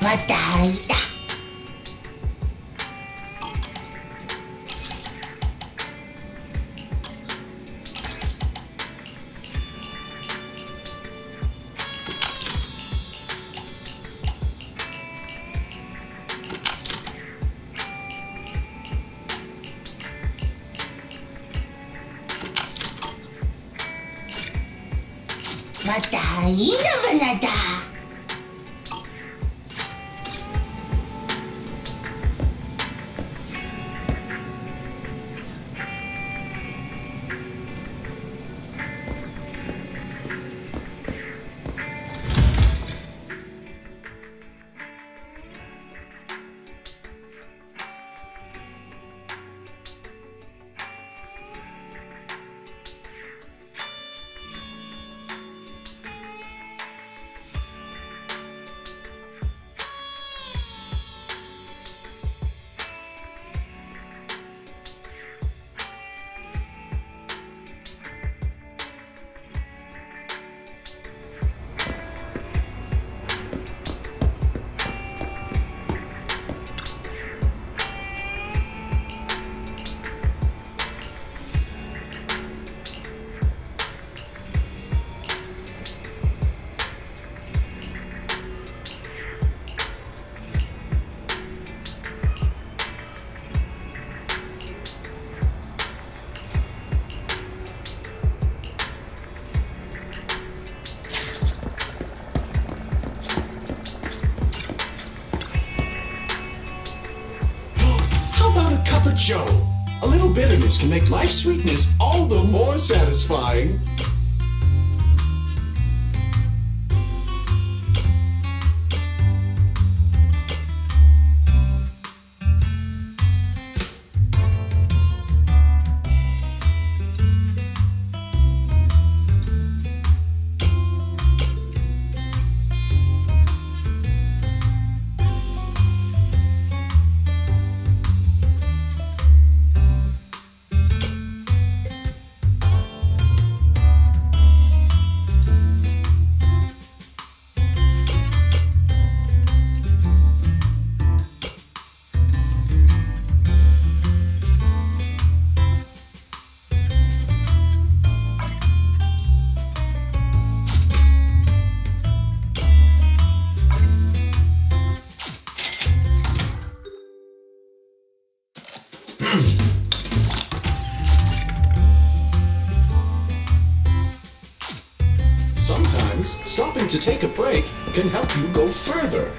Matay na! Matay na banada! Joe, a little bitterness can make life's sweetness all the more satisfying. Sometimes, stopping to take a break can help you go further.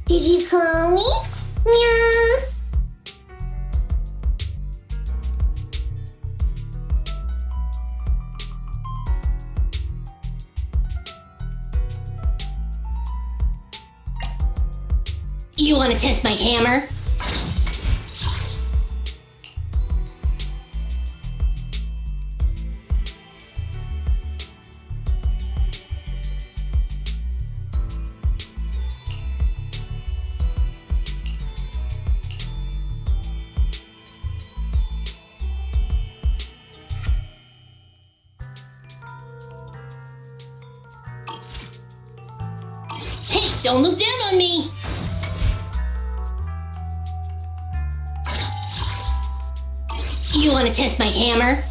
Did you call me? Meow. You want to test my hammer? Don't look down on me! You want to test my hammer?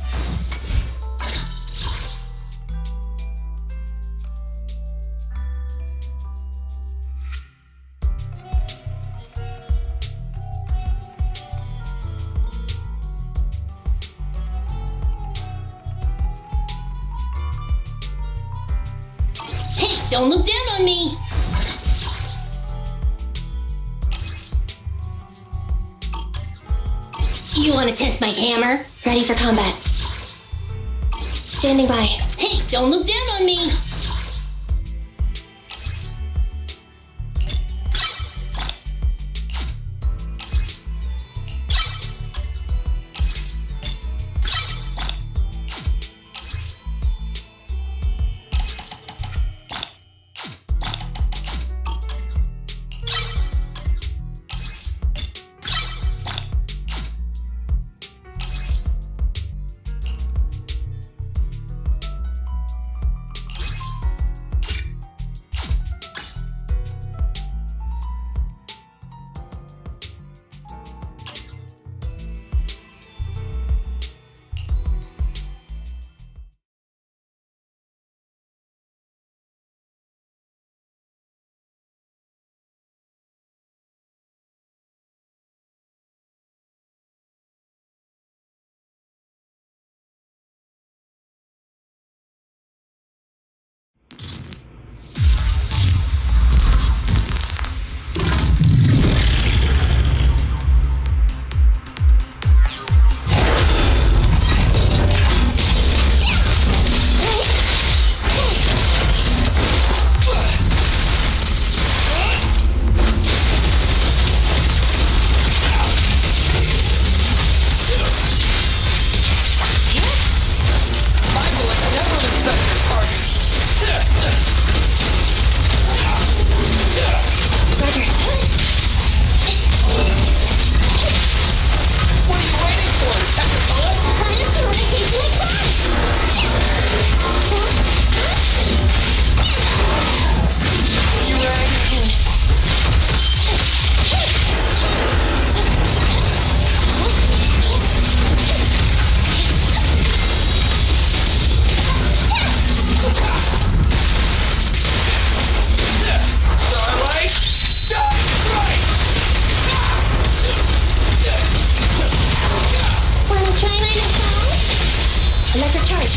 don't look down on me! You want to test my hammer? Ready for combat. Standing by. Hey, don't look down on me! Electric charge.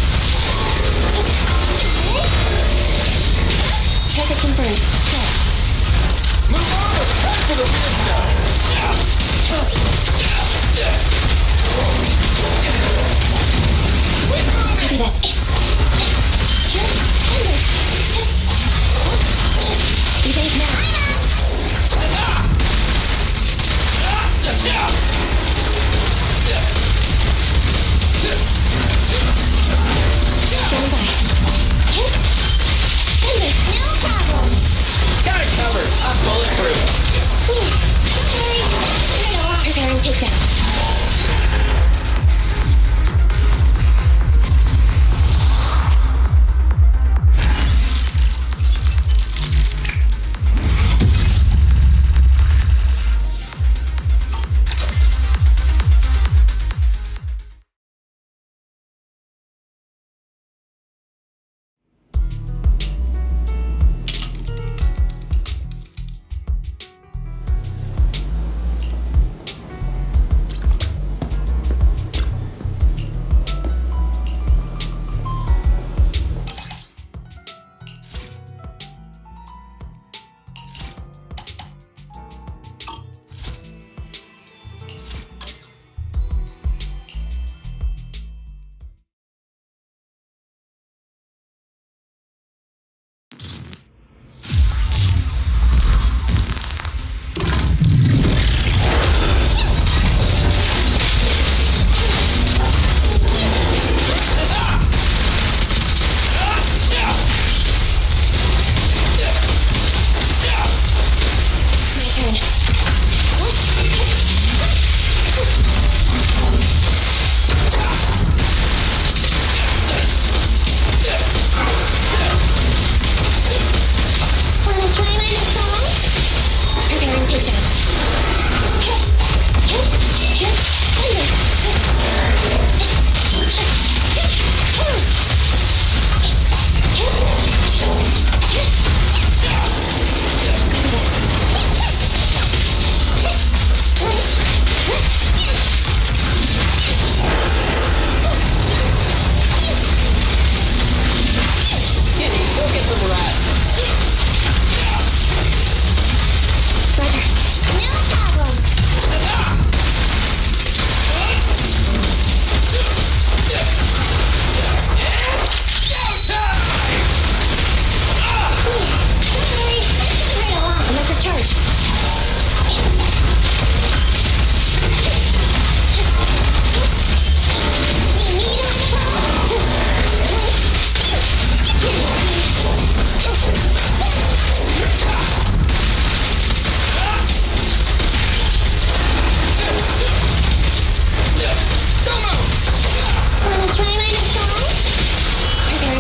Target confirmed. Go. Move over! Time for the win now! Copy that. Evade now. Standing by. No problem! Got it covered! I'm bulletproof! Preparing takedown.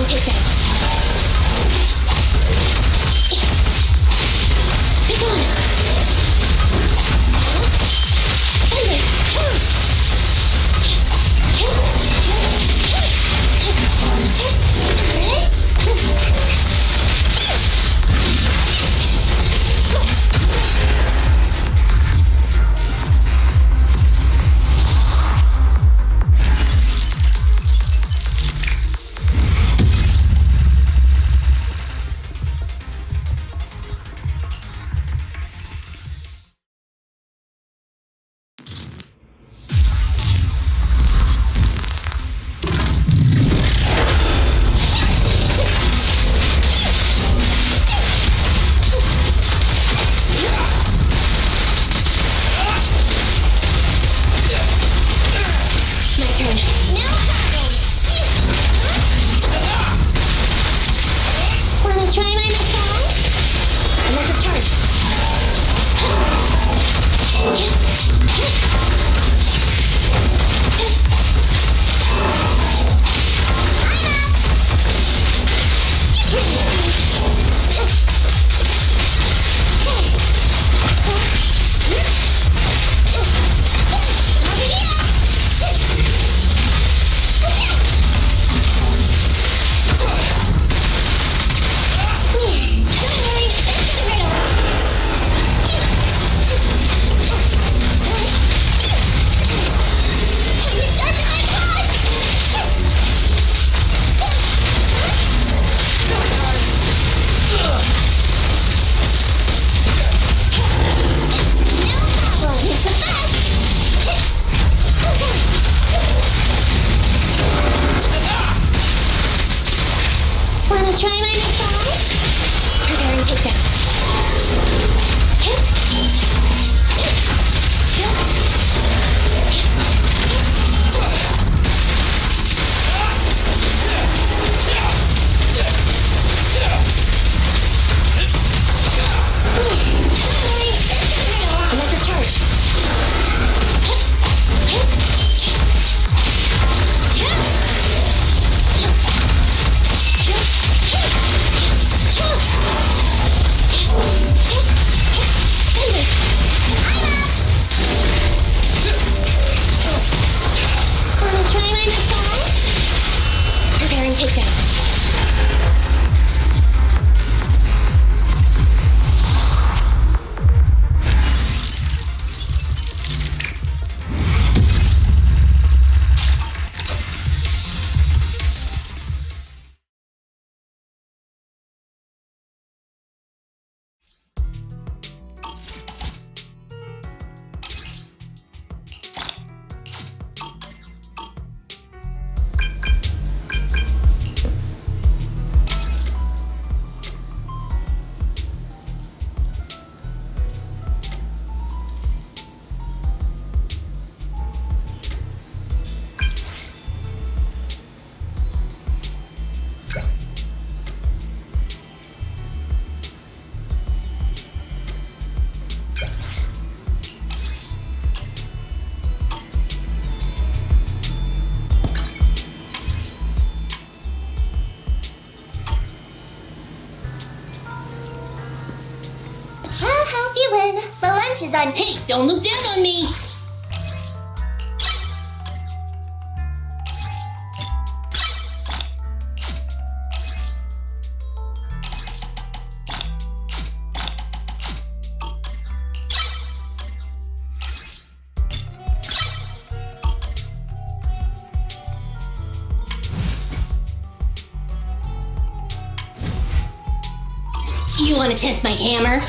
takedown. Pick on. Is on. Hey, don't look down on me! You want to test my hammer?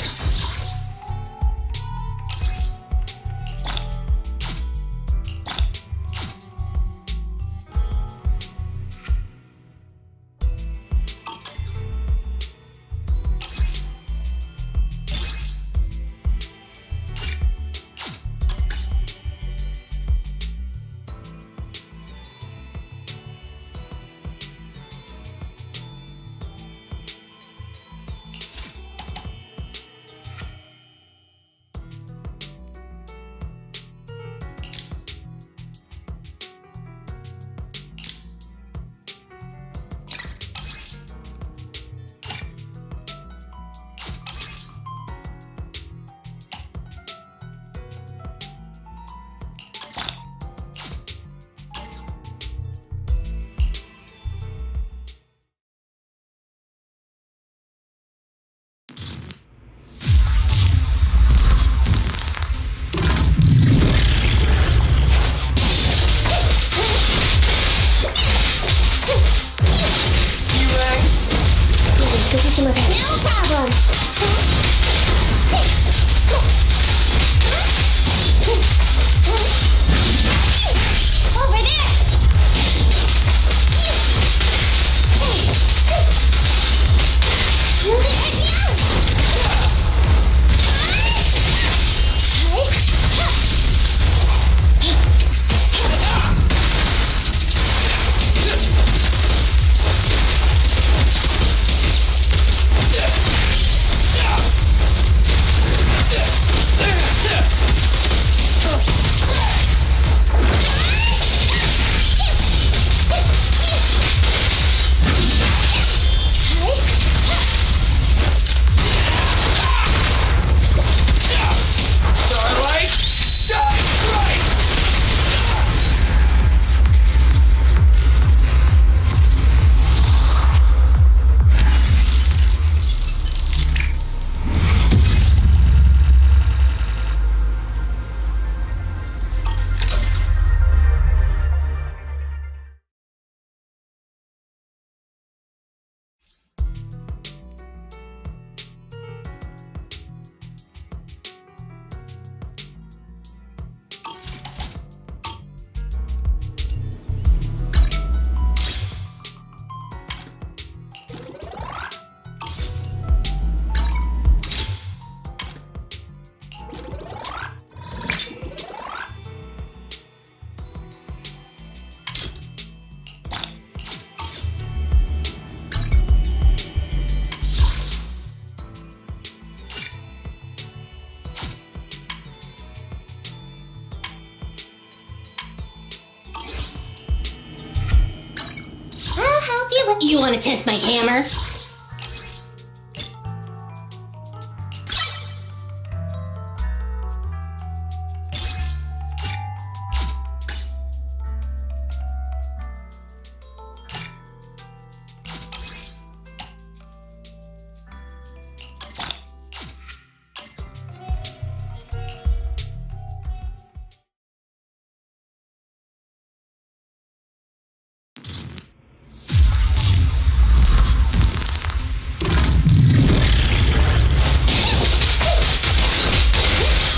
You want to test my hammer?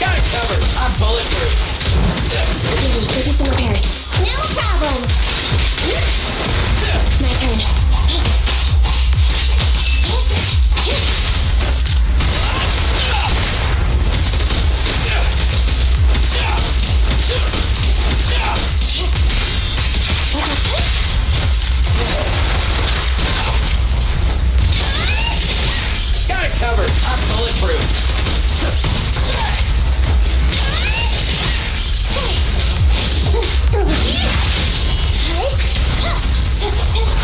Got it covered. I'm bulletproof. Yuri, go do some repairs. No problem. My turn. Got it covered. I'm bulletproof.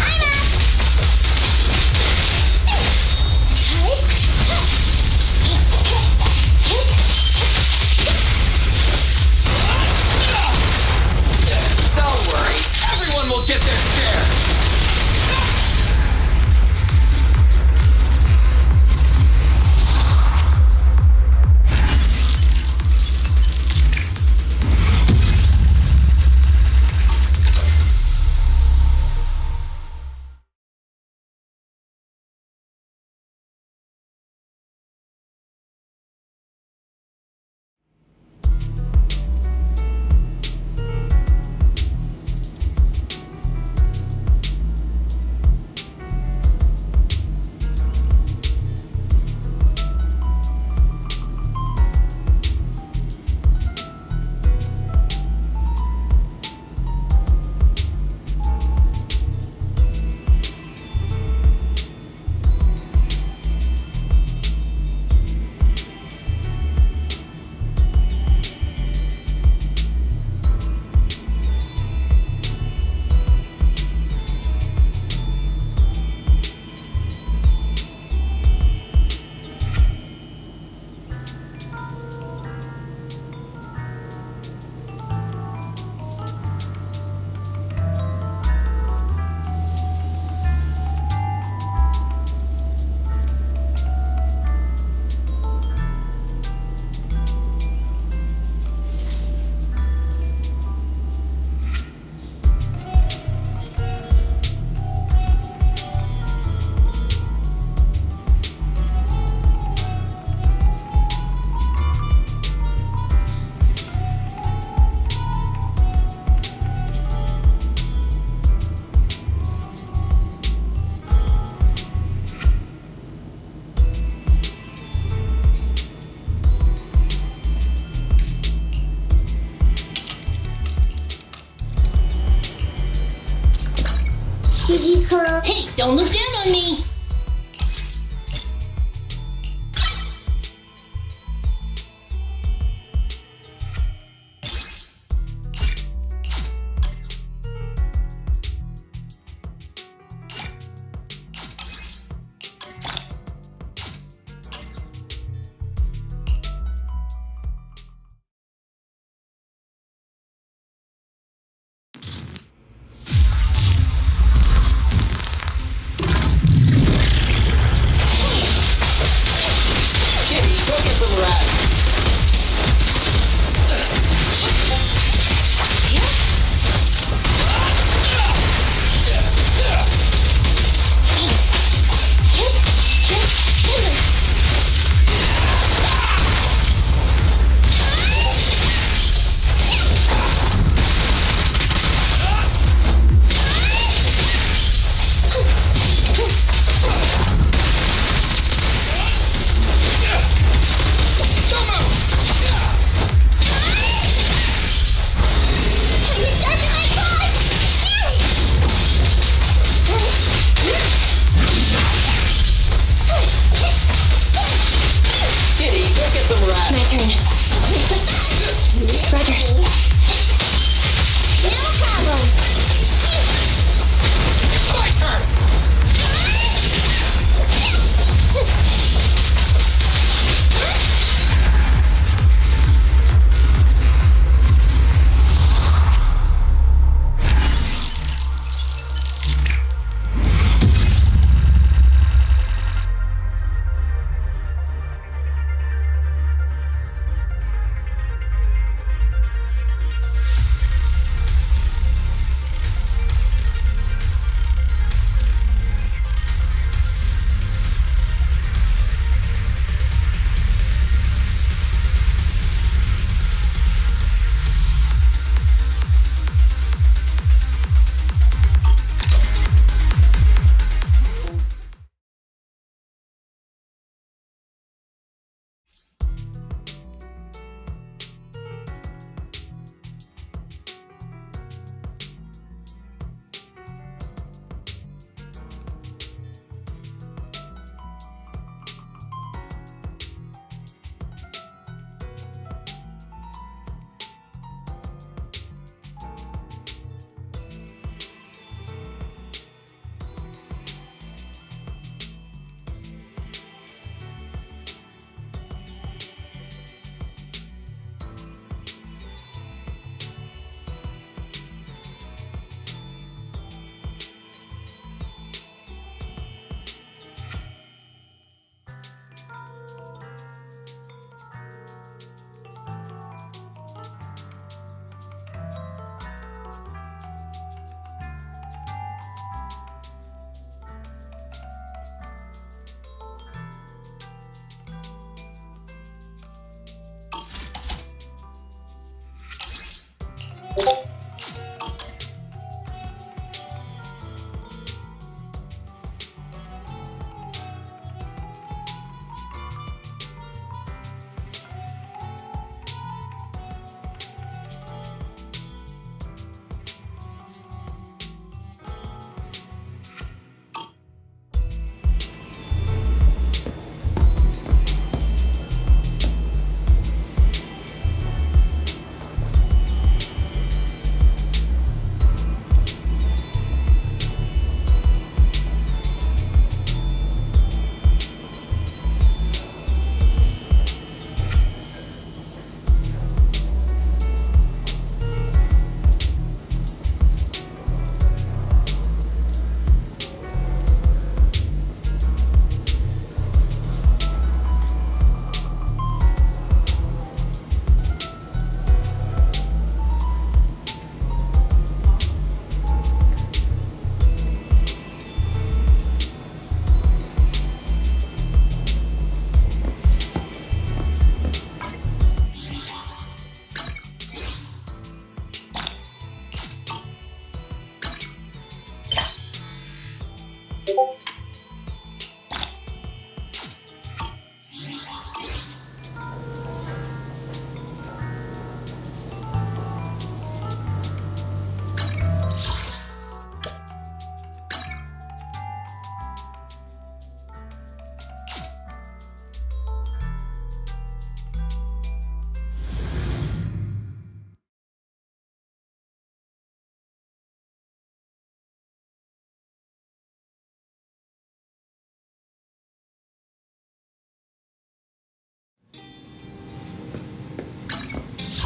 I'm up. Don't worry. Everyone will get their share. Did you call? Hey, don't look down on me.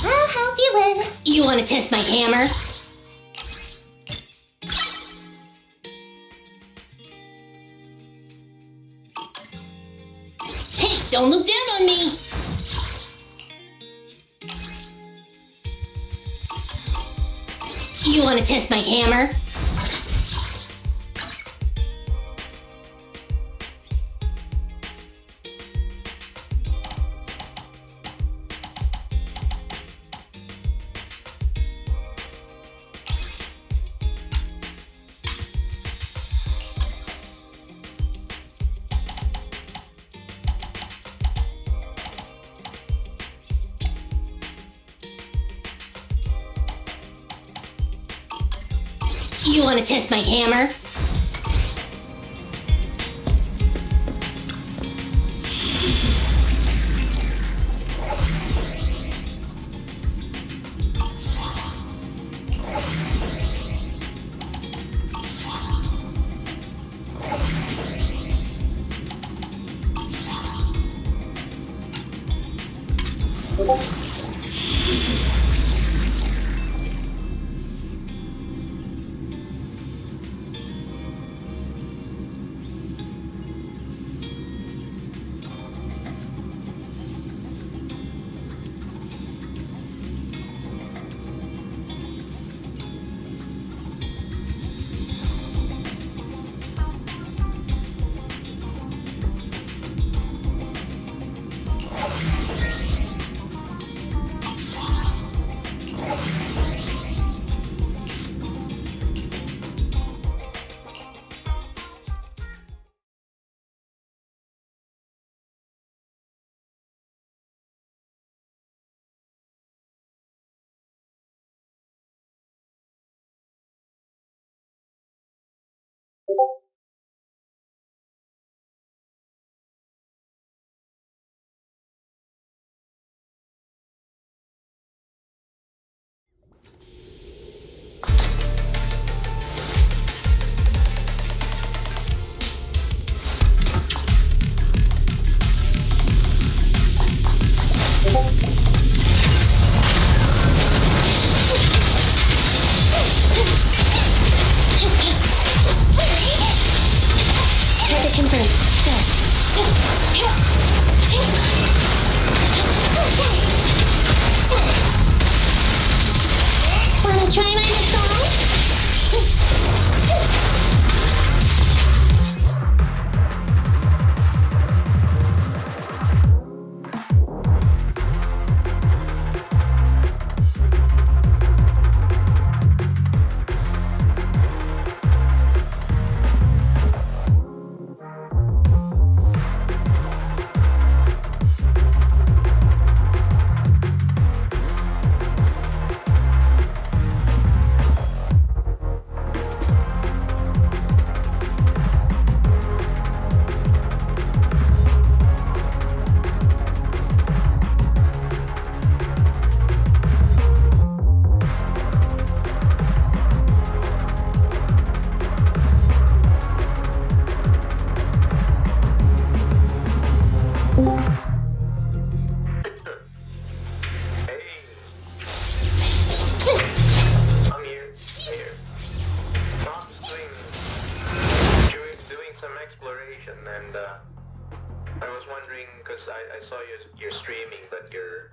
I'll help you win. You want to test my hammer? Hey, don't look down on me! You want to test my hammer? You want to test my hammer? Wanna try my massage? exploration, and I was wondering because I saw you're streaming, but you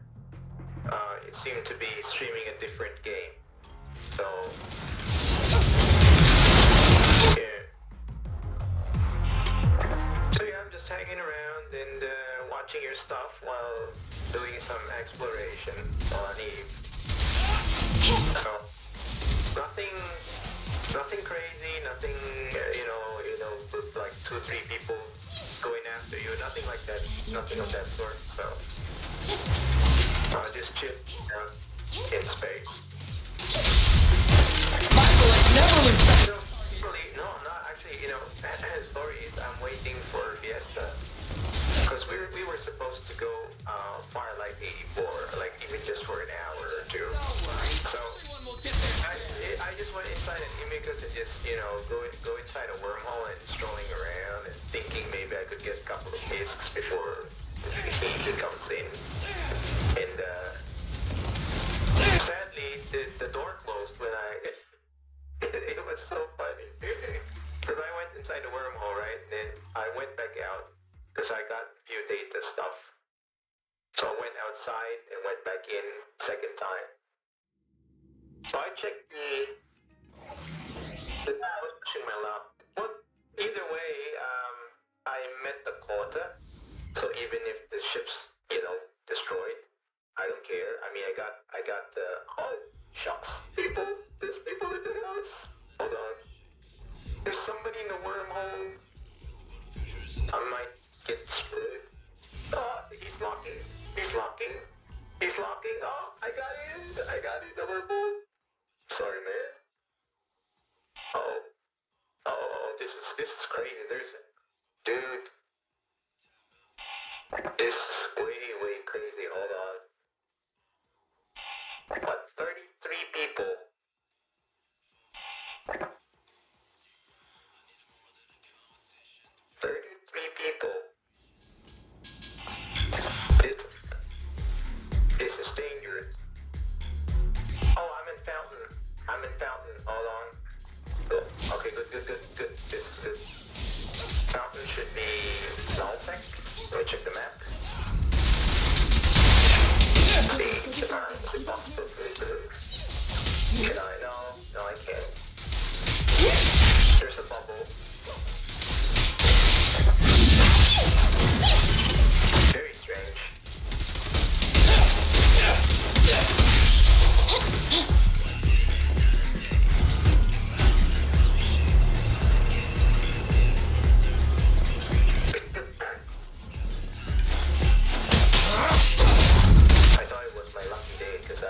seem to be streaming a different game. So yeah. So yeah, I'm just hanging around and watching your stuff while doing some exploration on Eve. So nothing crazy, nothing with like 2-3 people going after you, nothing like that, nothing of that sort. So just chill in space. Michael, let's never lose sight. No, not actually. Story is I'm waiting for Fiesta because we were supposed to go Firelight 84, like even just for an hour or two. So I just went inside an image because it just go inside a wormhole and strolling around and thinking maybe I could get a couple of discs before the heat comes in. And sadly the door closed when it was so funny because I went inside the wormhole, right? And then I went back out because I got a few data stuff. So I went outside and went back in second time. So I checked I was pushing my lap. But either way, I met the quota. So even if the ship's destroyed, I don't care. I mean, I got oh shucks, there's people in the house. Hold on, there's somebody in the wormhole. I might get screwed. Oh, he's locking. Oh, I got in the wormhole. Sorry, man. Oh, this is crazy. Dude, this is way crazy. Hold on. What? 33 people. This is dangerous. Oh, I'm in Fountain. Hold on. Good. Okay, good. This is good. Fountain should be nullsec. Let me check the map. Let's see, is it possible for me to... Can I? No, I can't. There's a bubble. Very strange. I thought it was my lucky day because I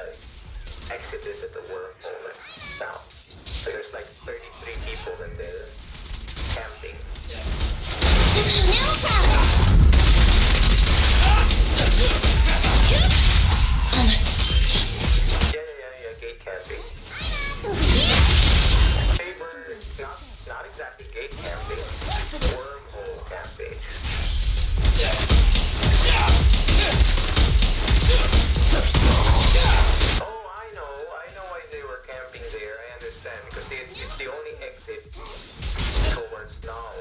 exited at the wormhole now. So there's like 33 people in there camping. Yeah, gate camping. They were not exactly gate camping, wormhole camping. Oh, I know why they were camping there. I understand because it's the only exit towards now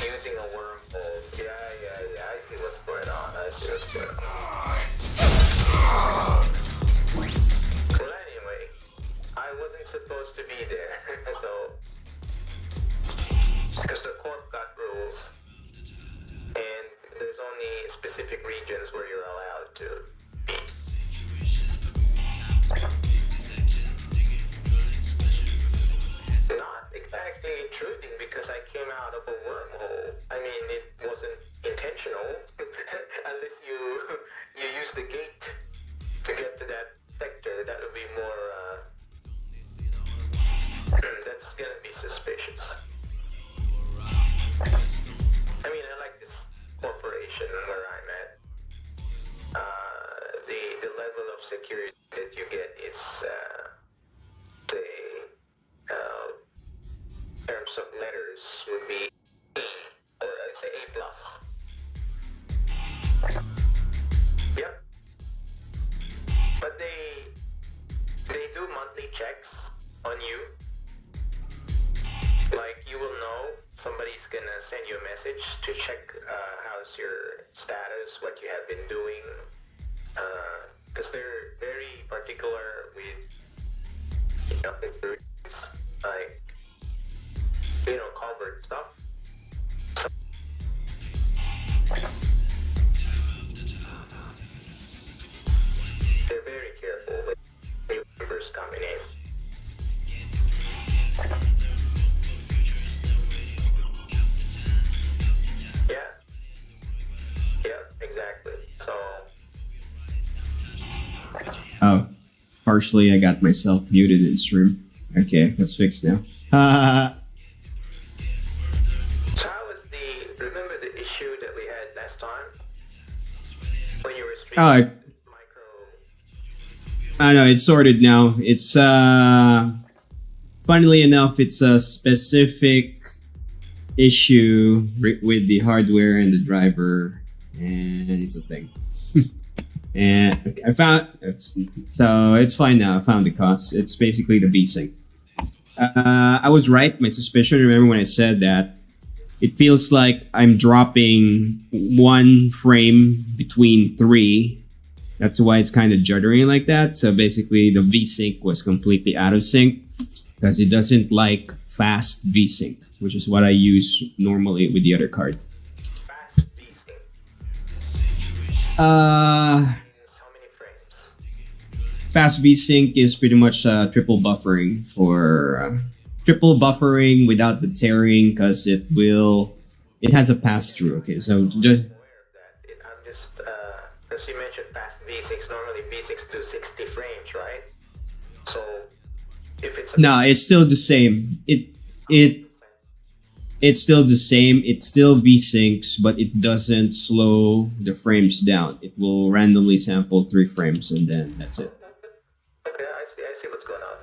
using a wormhole. Yeah. I see what's going on. Well, anyway, I wasn't supposed to be there, so because the corp got rules, and there's only specific regions where you're allowed to be. Not exactly intruding because I came out of a wormhole. I mean, it wasn't intentional unless you use the gate to get to that sector. That would be more that's gonna be suspicious. I mean, I like this corporation where I'm at. The level of security that you get is terms of letters would be A, or I'd say A plus. Yep. But they do monthly checks on you. Like you will know somebody's gonna send you a message to check how's your status, what you have been doing, because they're very particular with like covered stuff. So, they're very careful with numbers coming in. Yeah, exactly. So. Oh, partially I got myself muted in stream. Okay, that's fixed now. So how was remember the issue that we had last time? When you were streaming Oh, micro... I know, it's sorted now. It's, funnily enough, it's a specific issue with the hardware and the driver, and it's a thing. And I found, so it's fine now. I found the cause. It's basically the VSync. I was right. My suspicion, remember when I said that it feels like I'm dropping 1 frame between 3. That's why it's kind of juddering like that. So basically the VSync was completely out of sync because it doesn't like fast VSync, which is what I use normally with the other card. Fast VSync. How many frames? Fast VSync is pretty much triple buffering for triple buffering without the tearing because it has a pass through. Okay, so just Aware of that. I'm just because you mentioned fast V6. Normally V6 do 60 frames, right? So if it's no, it's still the same. It's still the same. It still VSyncs, but it doesn't slow the frames down. It will randomly sample 3 frames and then that's it. Okay, I see what's going on.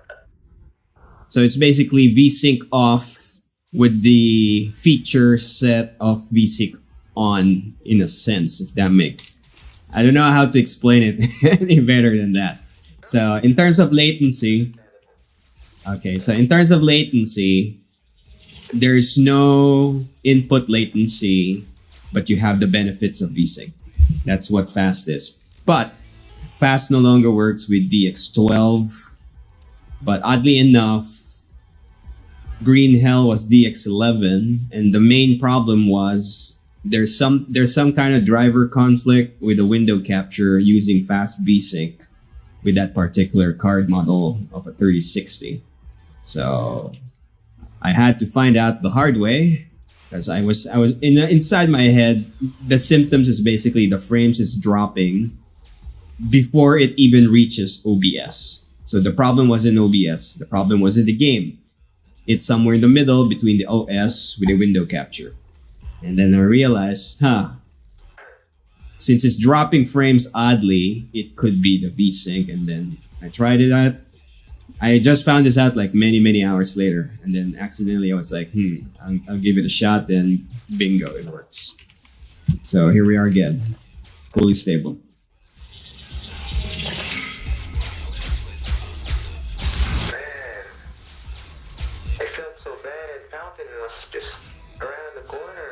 So it's basically VSync off with the feature set of VSync on, in a sense, if that makes. I don't know how to explain it any better than that. So in terms of latency, there's no input latency, but you have the benefits of VSync. That's what fast is. But fast no longer works with DX12. But oddly enough, Green Hell was DX11, and the main problem was there's some kind of driver conflict with the window capture using fast VSync with that particular card model of a 3060. So I had to find out the hard way because I was inside my head. The symptoms is basically the frames is dropping before it even reaches OBS. So the problem wasn't OBS. The problem wasn't the game. It's somewhere in the middle between the OS with the window capture. And then I realized, since it's dropping frames oddly, it could be the VSync. And then I tried it out. I just found this out like many hours later. And then accidentally I was like, I'll give it a shot. Then bingo, it works. So here we are again, fully stable. Man, I felt so bad. Fountain was just around the corner.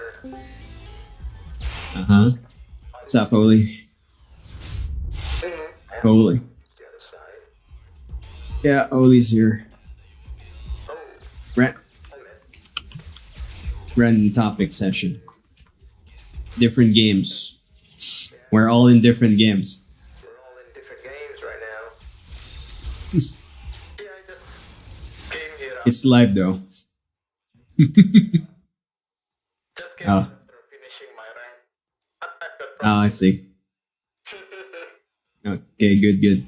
What's up, Holy? Holy. The other side. Yeah, Oli's here. Oh, Random topic session. Different games. We're all in different games. we're all in different games right now. Yeah, I just came here. It's live though. Just came Oh. after finishing my rant. Oh, I see. Okay, good.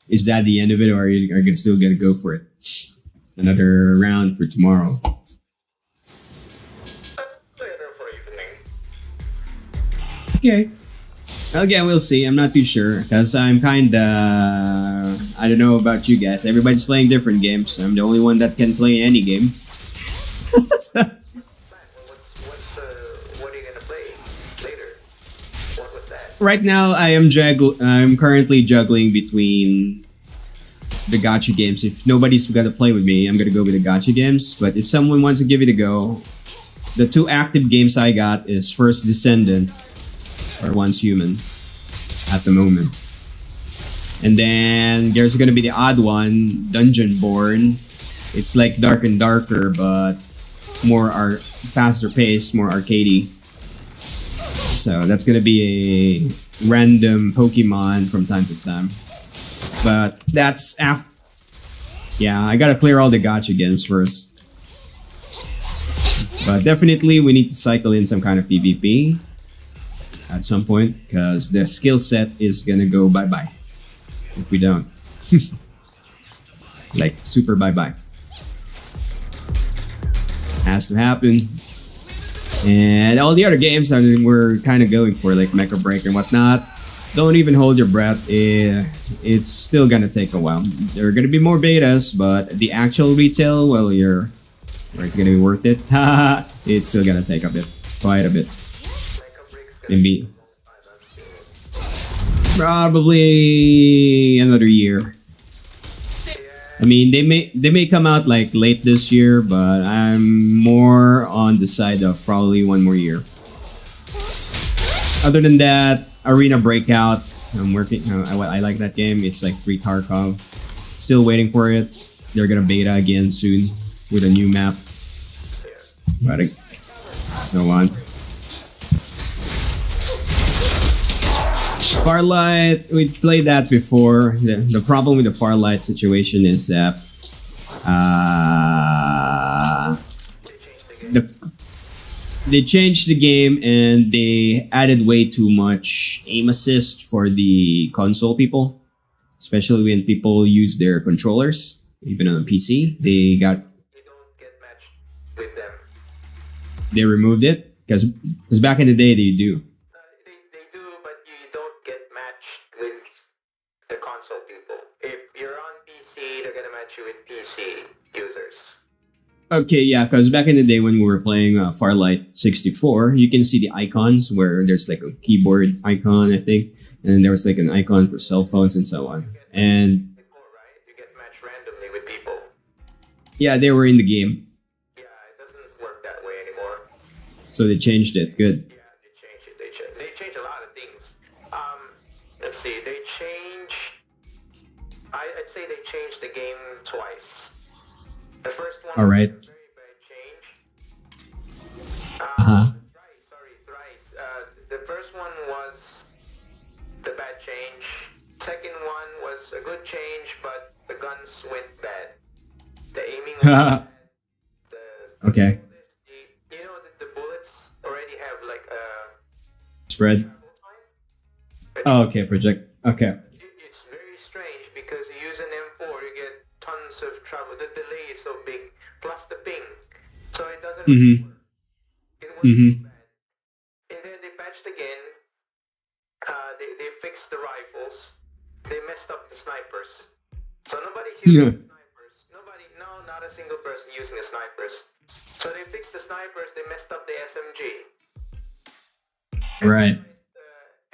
Is that the end of it, or are you still gonna go for it? Another round for tomorrow. Later for evening. Okay. Again, we'll see. I'm not too sure because I'm kinda. I don't know about you guys. Everybody's playing different games. I'm the only one that can play any game. What are you gonna play later? What was that? Right now, I'm currently juggling between the gacha games. If nobody's gonna play with me, I'm gonna go with the gacha games. But if someone wants to give it a go, the 2 active games I got is First Descendant or Once Human at the moment. And then there's gonna be the odd one, Dungeonborn. It's like Dark and Darker, but more faster paced, more arcadey. So that's gonna be a random Pokemon from time to time. But that's yeah, I gotta clear all the gacha games first. But definitely we need to cycle in some kind of PvP at some point, because the skill set is gonna go bye-bye if we don't. Like, super bye-bye. Has to happen. And all the other games that we're kind of going for, like Mecha Break and whatnot, don't even hold your breath. It's still gonna take a while. There are gonna be more betas, but the actual retail, well, it's gonna be worth it. It's still gonna take a bit, quite a bit. Maybe probably another year. I mean, they may come out like late this year, but I'm more on the side of probably one more year. Other than that, Arena Breakout, I'm working. I like that game. It's like free Tarkov. Still waiting for it. They're gonna beta again soon with a new map. But so on. Farlight, we played that before. The problem with the Farlight situation is that they changed the game and they added way too much aim assist for the console people, especially when people use their controllers, even on a PC. They don't get matched with them. They removed it because back in the day they do. They do, but you don't get matched with the console people. If you're on PC, they're gonna match you with PC users. Okay, yeah, because back in the day when we were playing Farlight 64, you can see the icons where there's like a keyboard icon, I think, and then there was like an icon for cell phones and so on. And you get matched randomly with people. Yeah, they were in the game. Yeah, it doesn't work that way anymore. So they changed it. Good. Yeah, they changed it. They changed a lot of things. Let's see. They changed. I'd say they changed the game twice. The first one All right. was a very bad change. Thrice. The first one was the bad change. Second one was a good change, but the guns went bad. The aiming was bad. Okay. You know, the bullets already have like a Spread. Oh, okay. Project. Okay. It's very strange because you use an M4, you get tons of trouble. The delay is so big, plus the ping, so it doesn't really work. It was so bad. And then they patched again. They fixed the rifles. They messed up the snipers. So nobody's using the snipers. Not a single person using the snipers. So they fixed the snipers. They messed up the SMG. Right. And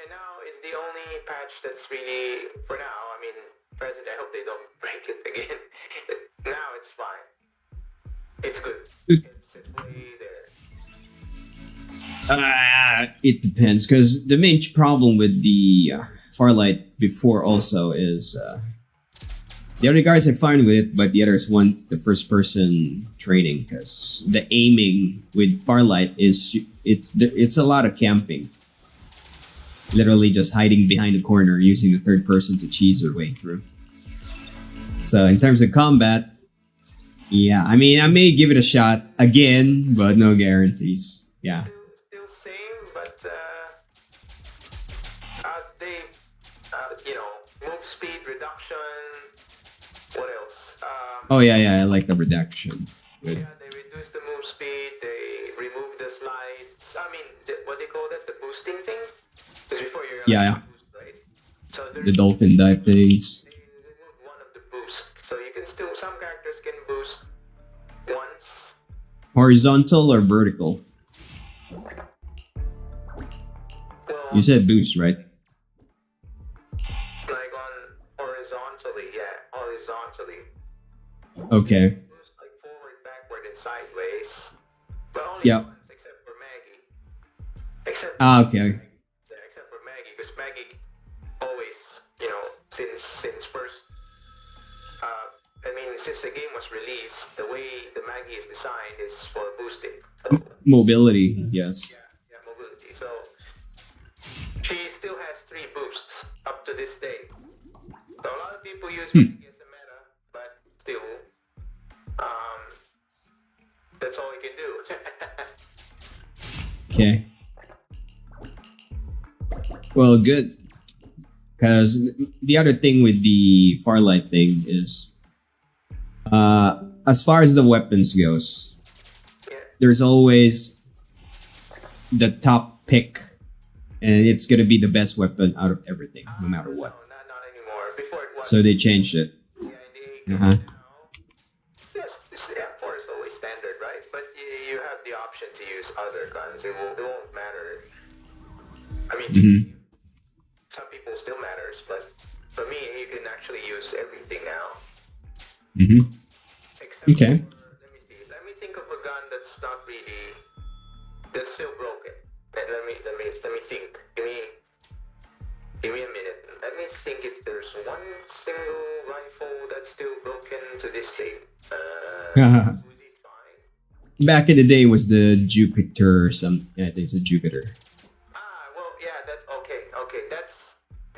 now is the only patch that's really, for now, I mean, President, I hope they don't break it again. Now it's fine. It's good. It's way there. It depends, because the main problem with the Farlight before also is the other guys are fine with it, but the others want the first-person training, because the aiming with Farlight is it's a lot of camping. Literally just hiding behind a corner using the third person to cheese your way through. So in terms of combat, yeah, I mean, I may give it a shot again, but no guarantees. Yeah. Still same, but they, move speed reduction. What else? Oh yeah, I like the reduction. Good. Yeah, they reduce the move speed. They remove the slides. I mean, what they call that, the boosting thing. Because before you're yeah. boost, right? So The dolphin dive things. They removed one of the boosts, so you can still, some characters can boost once. Horizontal or vertical? Well, You said boost, right? like on horizontally, yeah, horizontally. Okay. Boost like forward, backward, and sideways. But only Yeah. once Except Okay. except for Maggie, because Maggie always, since first, since the game was released, the way the Maggie is designed is for boosting. So, Mobility, yes. yeah, mobility. So she still has 3 boosts up to this day. So a lot of people use Maggie as a meta, but still, that's all you can do. Okay. Well, good. Because the other thing with the Farlight thing is, as far as the weapons goes, Yeah. there's always the top pick, and it's gonna be the best weapon out of everything, no matter No, what. not anymore. Before it was. So they changed it. Yeah, in the Uh-huh. Yes, M4 is always standard, right? But you have the option to use other guns. It won't matter. I mean, some people still matters, but for me, you can actually use everything now. Except Okay. for, let me see. Let me think of a gun that's not really, that's still broken. Let me think. Give me a minute. Let me think if there's one single rifle that's still broken to this day. Uzi's fine. Back in the day, it was the Jupiter or some. Yeah, I think it's a Jupiter. Well, yeah, that's okay.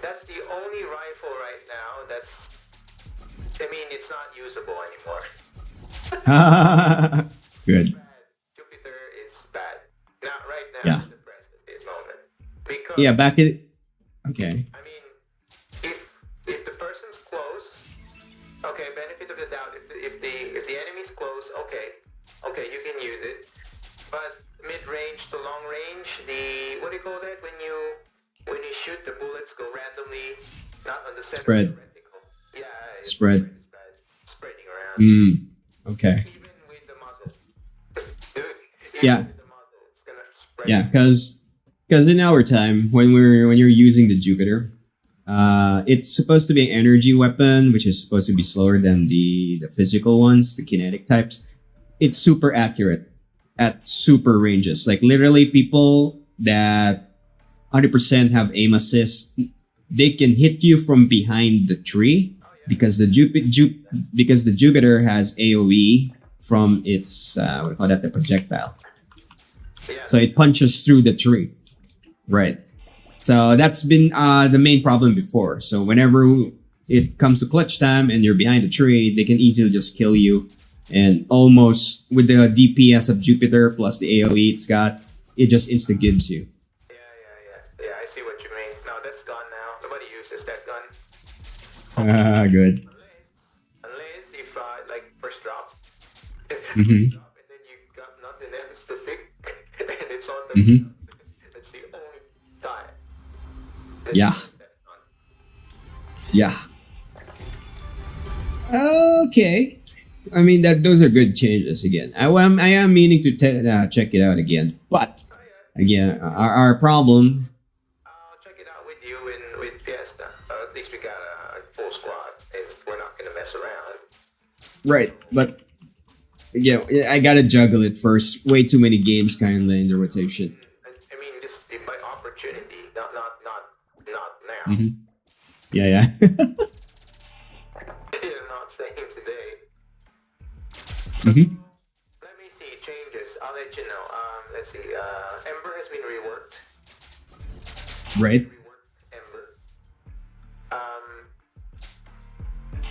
That's the only rifle right now that's, it's not usable anymore. Good. Bad. Jupiter is bad. Not right now. Yeah. At the present moment. Because Yeah, back in. Okay. if the person's close, okay, benefit of the doubt. If the enemy's close, okay, you can use it. But mid range to long range, the what do you call that when you shoot, the bullets go randomly, not on the center. Spread. Of the reticle. Yeah. Spread. Spreading around. Okay. Even with the muzzle. Dude, Yeah. with the muzzle, it's gonna spread. Yeah, because in our time, when you're using the Jupiter, it's supposed to be an energy weapon, which is supposed to be slower than the physical ones, the kinetic types. It's super accurate at super ranges. Like literally, people that 100% have aim assist, they can hit you from behind the tree because the Jupiter has AOE from its what do you call that, the projectile. Yeah. So it punches through the tree. Right. So that's been the main problem before. So whenever it comes to clutch time and you're behind a tree, they can easily just kill you. And almost with the DPS of Jupiter plus the AoE it's got, it just insta-gives you. Yeah, I see what you mean. No, that's gone now. Nobody uses that gun. Good. Unless if, like, first drop. Mhm. Drop and then you got nothing else to pick. And it's on the... Mhm. That's the only time. Yeah. Yeah. Okay. I mean those are good changes again. I am meaning to check it out again, but again, our problem. I'll check it out with you with Fiesta. At least we got a full squad, and we're not gonna mess around. Right, but yeah, I gotta juggle it first. Way too many games kind of in the rotation. This by opportunity, not now. Yeah. You're not saying today. Mhm. Let me see changes. I'll let you know. Let's see. Ember has been reworked. Right. Reworked Ember.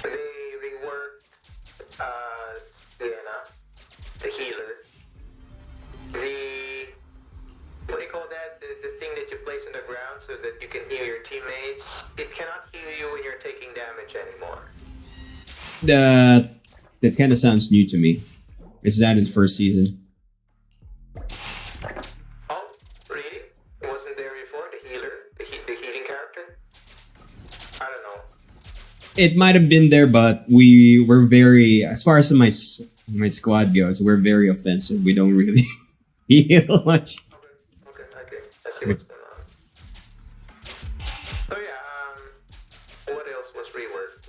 They reworked Sienna, the healer. What do you call that? The thing that you place on the ground so that you can heal your teammates. It cannot heal you when you're taking damage anymore. That kind of sounds new to me. Is that in the first season? Oh, really? It wasn't there before? The healer? The healing character? I don't know. It might have been there, but we were very, as far as my squad goes, we're very offensive. We don't really heal much. Okay. I see what's going on. So yeah, what else was reworked?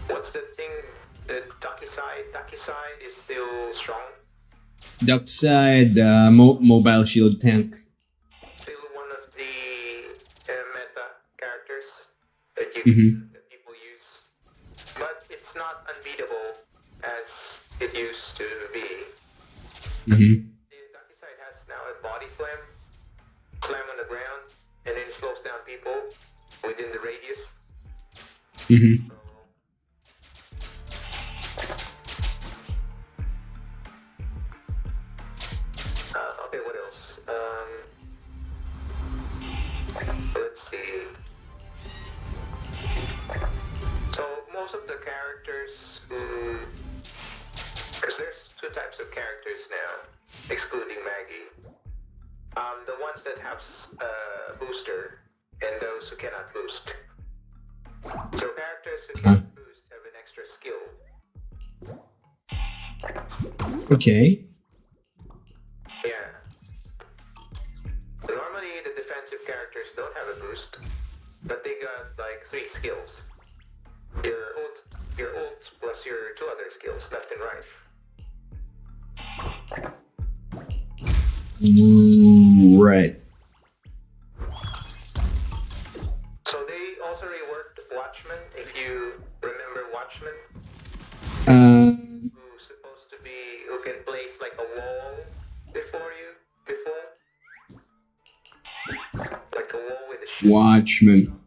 What's the thing? The Taki side? Taki side is still strong. Duck side, mobile shield tank. Still one of the meta characters that that people use, but it's not unbeatable as it used to be. Mm-hmm. The Ducky side has now a body slam, slam on the ground, and then it slows down people within the radius. Mm-hmm. Okay, what else? Let's see. So most of the characters who, because there's two types of characters now, excluding Maggie. The ones that have booster and those who cannot boost. So characters who can boost have an extra skill. Okay. Yeah. Normally the defensive characters don't have a boost, but they got like 3 skills. Your ult plus your 2 other skills, left and right. Right. So they also reworked Watchmen, if you remember Watchmen. Who's supposed to be, who can place like a wall before. Like a wall with a shield. Watchmen.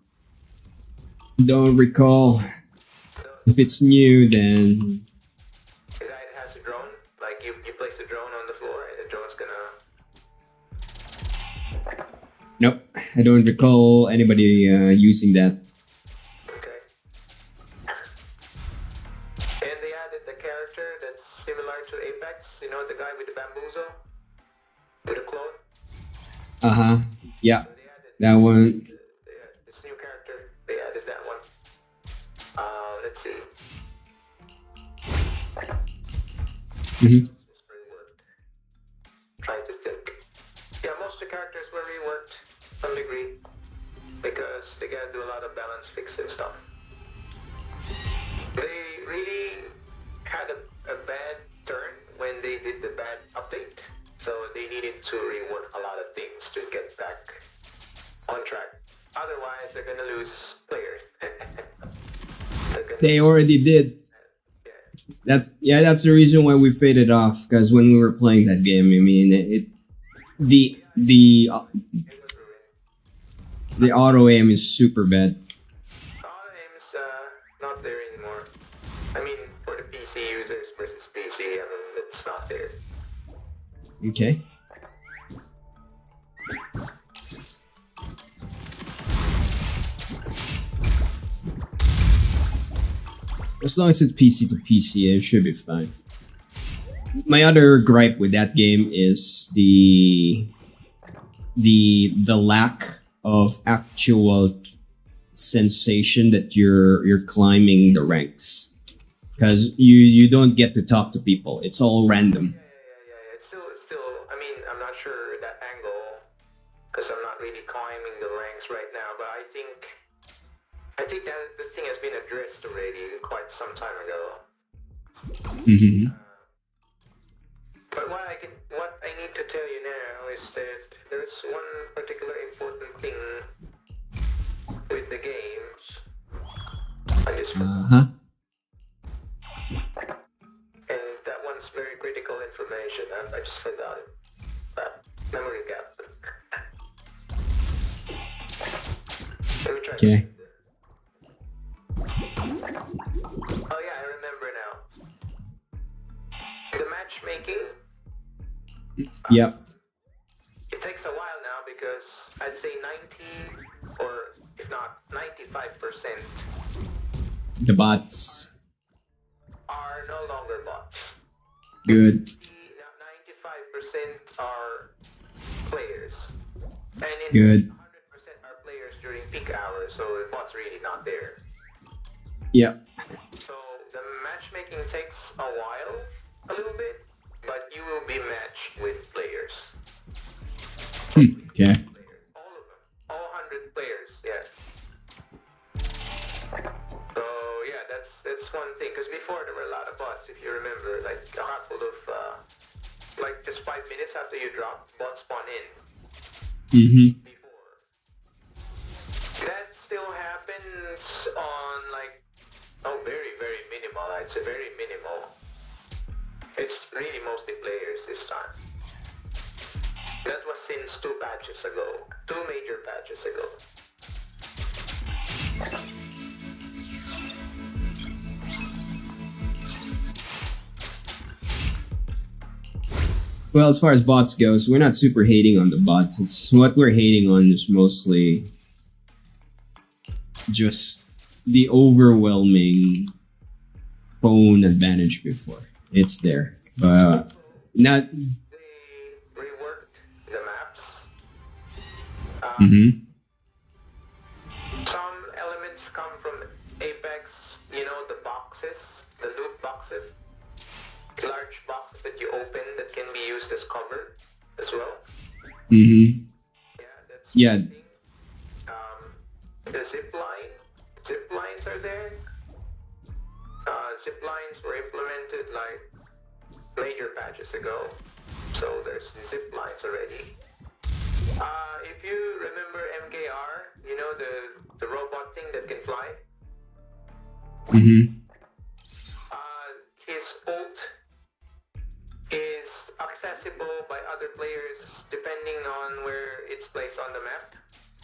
Don't recall. If it's new, then The guy that has a drone, like you place a drone on the floor and the drone's gonna... nope. I don't recall anybody using that. Okay. And they added the character that's similar to Apex, you know, the guy with the bamboozle? With a clone? Uh-huh. Yeah. So they added That one. this new character, they added that one. Let's see. Mm-hmm. Just reworked. Trying to think. Yeah, most of the characters were reworked to some degree because they gotta do a lot of balance fix and stuff. They really had a bad turn when they did the bad update, so they needed to rework a lot of things to get back on track. Otherwise, they're gonna lose players. They already did. That's the reason why we faded off, because when we were playing that game, I mean, the auto aim is super bad. Auto aim's not there anymore. I mean, for the PC users versus PC, I mean, it's not there. Okay. As long as it's PC to PC, it should be fine. My other gripe with that game is the lack of actual sensation that you're climbing the ranks, because you don't get to talk to people. It's all random. Yeah. It's still. I mean, I'm not sure that angle because I'm not really climbing the ranks right now. But I think that the thing has been addressed already quite some time ago. Mm-hmm. But what I need to tell you now is that there's one particular important thing with the games. I just forgot. And that one's very critical information. I just forgot it. Memory gap. Let me try. Okay. Oh yeah, I remember now. The matchmaking. Yep. It takes a while now because I'd say 90 or if not 95% The bots. are no longer bots. Good. 95% are players. And in Good. 100% are players during peak hours, so the bot's really not there. Yep. So the matchmaking takes a while, a little bit, but you will be matched with players. Okay. All of them. All 100 players, yeah. So yeah, that's one thing. Because before there were a lot of bots, if you remember, like a couple of like just 5 minutes after you drop, bots spawn in. Mm-hmm. Before. That still happens on like, very, very minimal. I'd say very minimal. It's really mostly players this time. That was since 2 patches ago. 2 major patches ago. Well, as far as bots goes, we're not super hating on the bots. It's what we're hating on is mostly just the overwhelming phone advantage before. It's there. But not. They reworked the maps. Mm-hmm. Some elements come from Apex, the boxes, the loot boxes. Large boxes that you open that can be used as cover as well. Mm-hmm. Yeah, that's Yeah. one thing. The zip lines are there. Zip lines were implemented like major patches ago, so there's the zip lines already. If you remember MKR, the robot thing that can fly. Mm-hmm. His ult is accessible by other players depending on where it's placed on the map.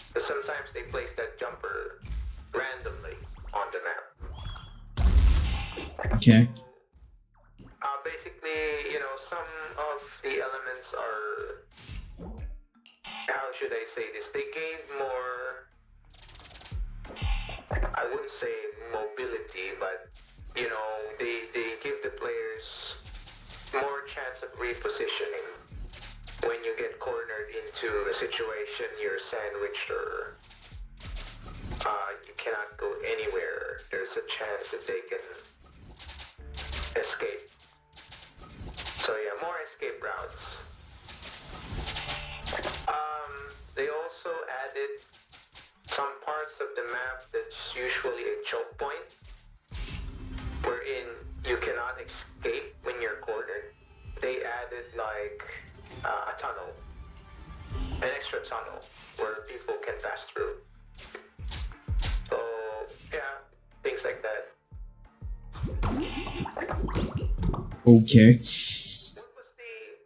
Because sometimes they place that jumper randomly on the map. Okay. Basically, some of the elements are, how should I say this? They gave more, I wouldn't say mobility, but they give the players more chance of repositioning. When you get cornered into a situation, you're sandwiched or you cannot go anywhere, there's a chance that they can escape. So yeah, more escape routes. They also added some parts of the map that's usually a choke point, wherein you cannot escape when you're cornered. They added like a tunnel, an extra tunnel where people can pass through. So yeah, things like that. Okay.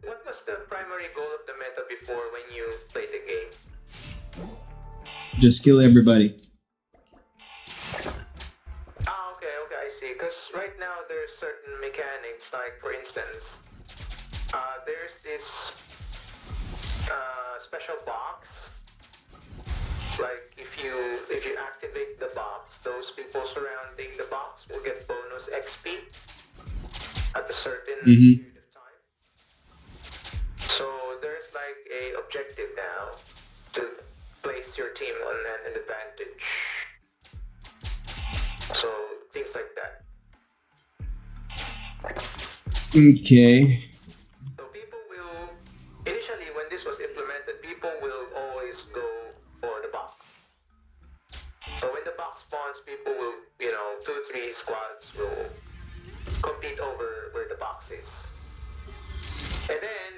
What was the primary goal of the meta before when you played the game? Just kill everybody. Okay, I see. Because right now there's certain mechanics, like for instance, there's this special box. Like if you activate the box, those people surrounding the box will get bonus XP at a certain period of time. So there's like a objective now to place your team on an advantage. So things like that. Okay. So people will, initially when this was implemented, people will always go for the box. So when the box spawns, people will, 2-3 squads will compete over where the box is. And then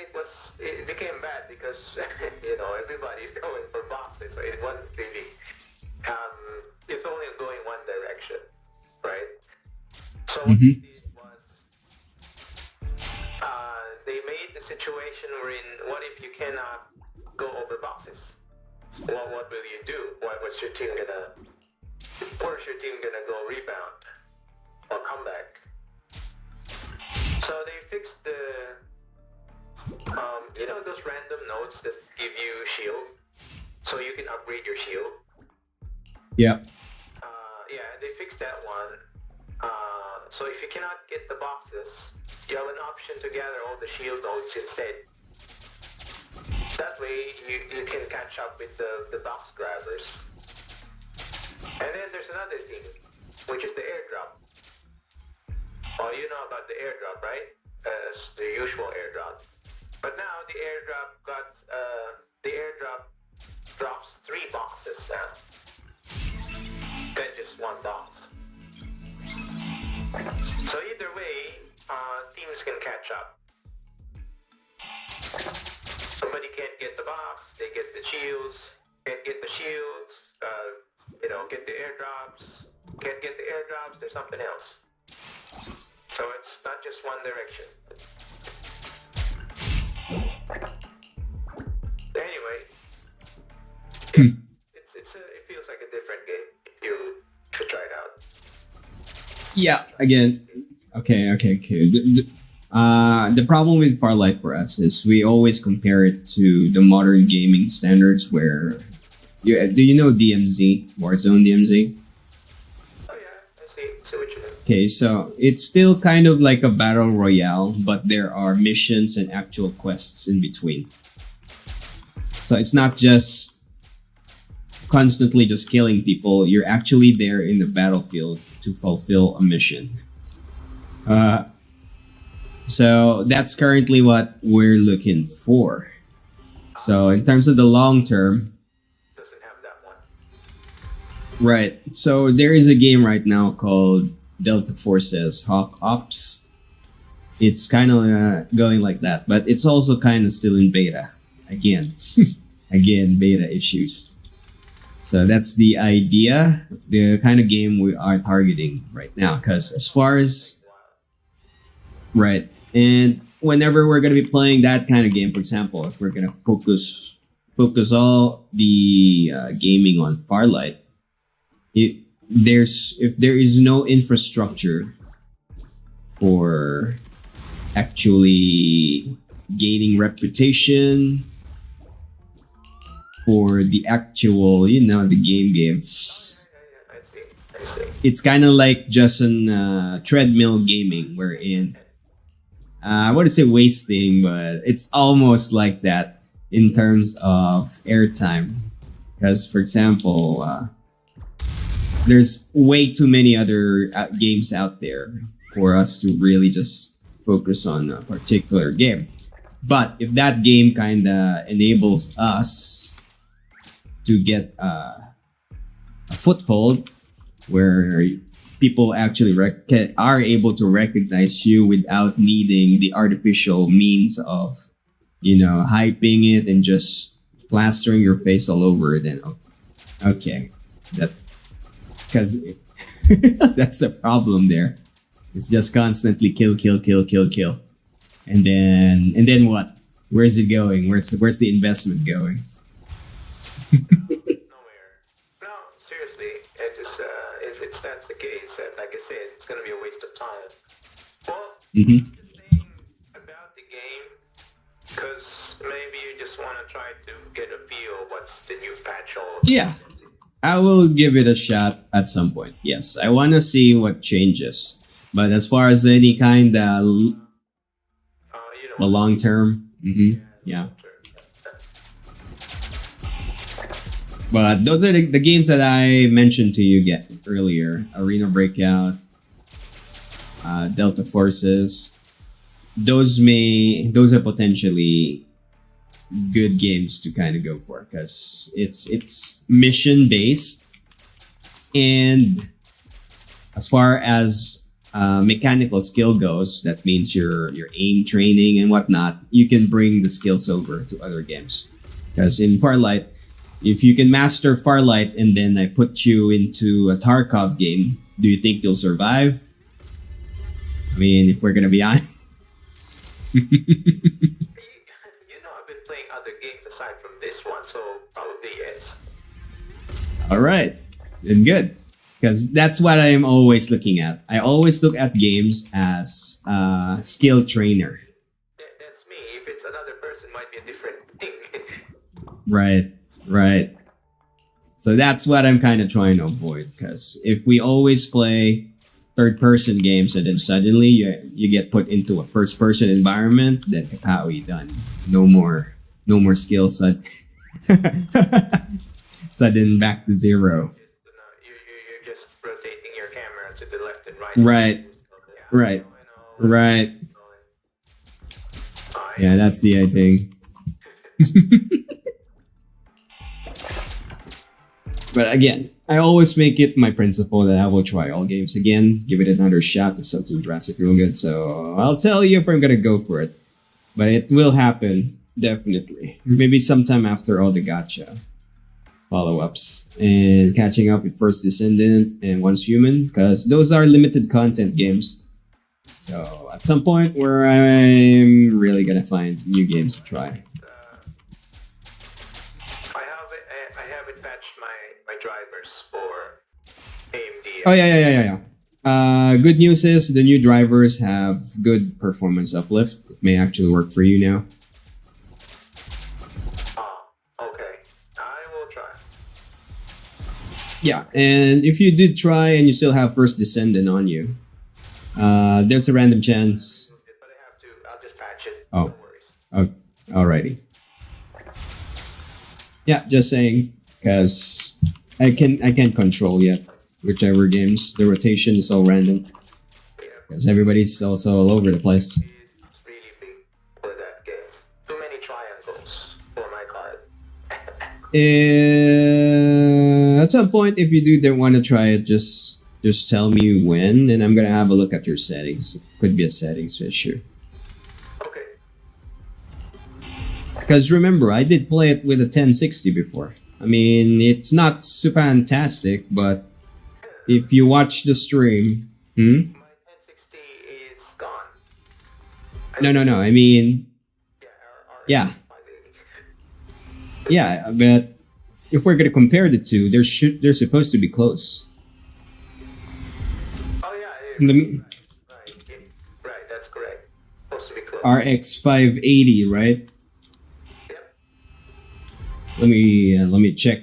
it became bad because, everybody's going for boxes, so it wasn't really, it's only going one direction, right? So what they did was, they made the situation wherein, what if you cannot go over boxes? Well, what will you do? Where's your team gonna go rebound or come back? So they fixed the, those random nodes that give you shield, so you can upgrade your shield. Yeah. Yeah, they fixed that one. So if you cannot get the boxes, you have an option to gather all the shield nodes instead. That way you can catch up with the box grabbers. And then there's another thing, which is the airdrop. Oh, you know about the airdrop, right? It's the usual airdrop. But now the airdrop drops 3 boxes now. Than just 1 box. So either way, teams can catch up. somebody can't get the box, they get the shields, can't get the shields, get the airdrops, can't get the airdrops, there's something else. So it's not just one direction. Anyway, it feels like a different game. You should try it out. Yeah, again, okay. The problem with Farlight for us is we always compare it to the modern gaming standards where, do you know DMZ, Warzone DMZ? Oh yeah, I see what you mean. Okay, so it's still kind of like a battle royale, but there are missions and actual quests in between. So it's not just constantly just killing people, you're actually there in the battlefield to fulfill a mission. So that's currently what we're looking for. So in terms of the long term, Doesn't have that one. right. So there is a game right now called Delta Forces Hawk Ops. It's kind of going like that, but it's also kind of still in beta. Again, beta issues. So that's the idea, the kind of game we are targeting right now. Because as far as right, and whenever we're gonna be playing that kind of game, for example, if we're gonna focus all the gaming on Farlight, if there is no infrastructure for actually gaining reputation for the actual, the game. I see. It's kind of like just an treadmill gaming, wherein I wouldn't say wasting, but it's almost like that in terms of airtime. Because, for example, there's way too many other games out there for us to really just focus on a particular game. But if that game kind of enables us to get a foothold where people actually are able to recognize you without needing the artificial means of, hyping it and just plastering your face all over, then okay, because that's the problem there. It's just constantly kill, and then what? Where's it going? Where's the investment going? Nowhere. No, seriously. If that's the case, like I said, it's gonna be a waste of time. Well, the thing about the game, because maybe you just want to try to get a feel what's the new patch all about. Yeah, I will give it a shot at some point. Yes, I want to see what changes. But as far as any kind of the long term, yeah. But those are the games that I mentioned to you earlier. Arena Breakout, Delta Forces. Those are potentially good games to kind of go for because it's mission based, and as far as mechanical skill goes, that means your aim training and whatnot, you can bring the skills over to other games. Because in Farlight, if you can master Farlight and then I put you into a Tarkov game, do you think you'll survive? I mean, if we're gonna be honest. I've been playing other games aside from this one, so probably yes. All right, then good. Because that's what I am always looking at. I always look at games as a skill trainer. That's me. If it's another person, it might be a different thing. Right. So that's what I'm kind of trying to avoid. Because if we always play third-person games and then suddenly you get put into a first-person environment, then kapawi, done. No more skill set. Sudden back to zero. You're just rotating your camera to the left and right. Right. Yeah, that's the thing. But again, I always make it my principle that I will try all games again, give it another shot if something drastic real good. So I'll tell you if I'm gonna go for it. But it will happen Definitely. Maybe sometime after all the gacha follow-ups and catching up with First Descendant and Once Human, because those are limited content games. So at some point where I'm really gonna find new games to try. I haven't patched my drivers for AMD. Oh yeah. Good news is the new drivers have good performance uplift. It may actually work for you now. Okay. I will try. Yeah, and if you did try and you still have First Descendant on you, there's a random chance. But I have to. I'll just patch it. Oh. No worries. Oh, alrighty. Yeah, just saying, because I can't control yet whichever games. The rotation is all random because everybody's also all over the place. It's really big for that game. Too many triangles for my card. At some point, if you do want to try it, just tell me when, and I'm gonna have a look at your settings. It could be a settings issue. Okay. Because remember, I did play it with a 1060 before. I mean, it's not so fantastic, but if you watch the stream, My 1060 is gone. No. I mean, Yeah. yeah. Yeah, but if we're gonna compare the two, they're supposed to be close. Oh yeah. The Right. That's correct. Supposed to be close. RX 580, right? Yep. Let me check.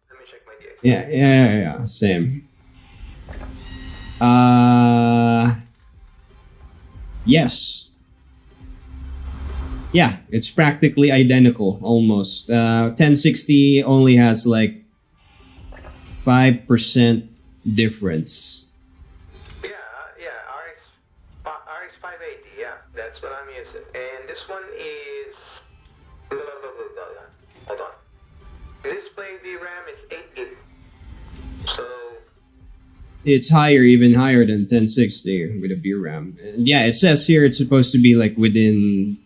Let me check my DX. Yeah. Same. Yes. Yeah, it's practically identical, almost. 1060 only has like 5% difference. Yeah. RX 580. Yeah, that's what I'm using. And this one is. Hold on. Display VRAM is 8 gig. So. It's even higher than 1060 with a VRAM. And yeah, it says here it's supposed to be like within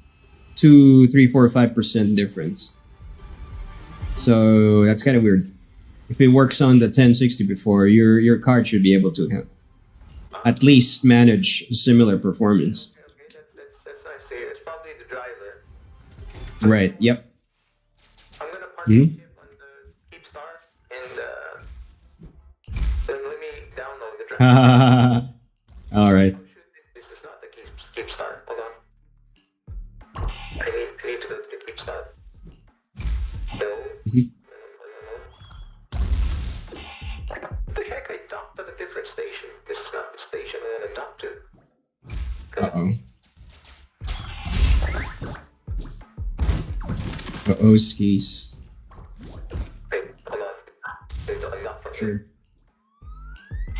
2, 3, 4, 5% difference. So that's kind of weird. If it works on the 1060 before, your card should be able to at least manage similar performance. Okay, that's nice to hear. It's probably the driver. Right. Yep. I'm gonna park the chip on the Keep Star and let me download the driver. All right. Oh shoot, this is not the Keep Star. Hold on. I need to go to the Keep Star. No. What the heck? I docked on a different station. This is not the station I want to dock to. Skis. Wait, hold on. I need to undock from here. Sure.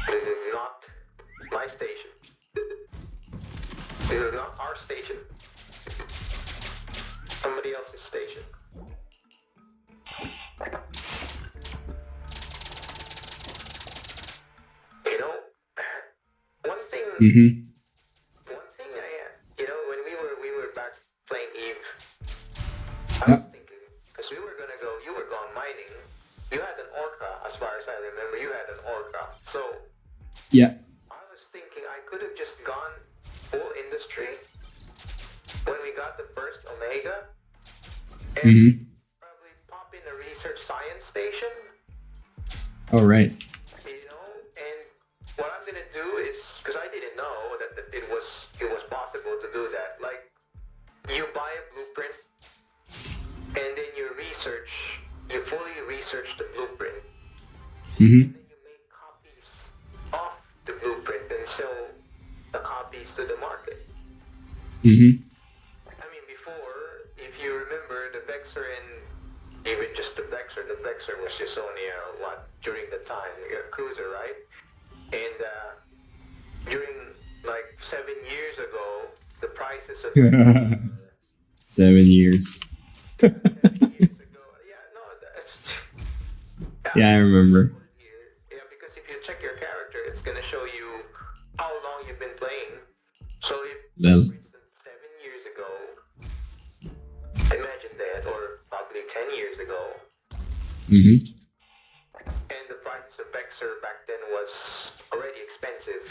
This is not my station. This is not our station. Somebody else's station. You know, one thing. One thing when we were back playing Eve, I was thinking because you were gone mining. You had an orca, as far as I remember. You had an orca, so. Yeah. I was thinking I could have just gone full industry when we got the first Omega and probably pop in a research science station, All right. and what I'm gonna do is, because I didn't know that it was possible to do that, like you buy a blueprint and then you fully research the blueprint. And then you make copies of the blueprint and sell the copies to the market. I mean, before, if you remember, the Vexer and even just the Vexer was just only during the time, a cruiser, right? And during like 7 years ago, the prices of 7 years. 7 years ago, Yeah, I remember. Yeah, because if you check your character, it's gonna show you how long you've been playing. So if, Well. for instance, 7 years ago, imagine Mm-hmm. And the price of Vexer back then was already expensive.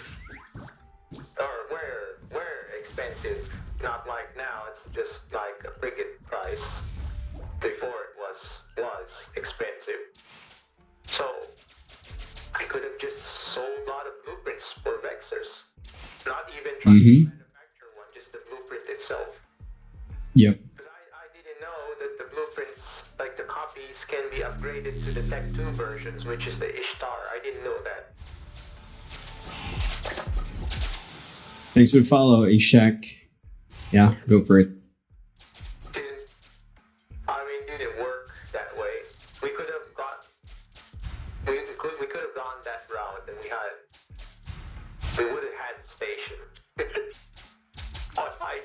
Or were expensive. Not like now, it's just like a frigate price. Before it was expensive. So I could have just sold a lot of blueprints for Vexers. Not even trying to manufacture one, just the blueprint itself. Yep. Because I didn't know that the blueprints, like the copies, can be upgraded to the Tech 2 versions, which is the Ishtar. I didn't know that. Thanks for the follow, Ishak. Yeah, go for it. Didn't work that way. We could have gone that route, and we would have had station on high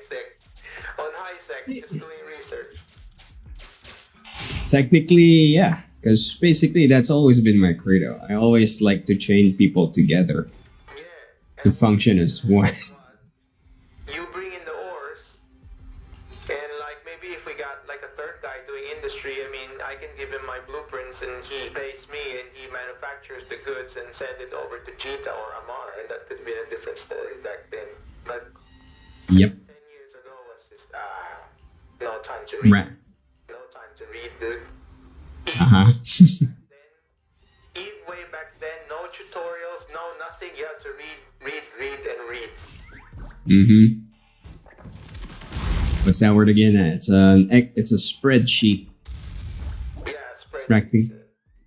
sec, just doing research. Technically, yeah, because basically that's always been my credo. I always like to chain people together to function as one. You bring in the ores, and like maybe if we got like a third guy doing industry, I mean, I can give him my blueprints and he pays me and he manufactures the goods and send it over to Jita or Amar, and that could be a different story back then. But Yep. 10 years ago was just no time to read. No time to read, dude. Even way back then, no tutorials, no nothing. You have to read. Mm-hmm. What's that word again? It's a spreadsheet. Yeah, It's practically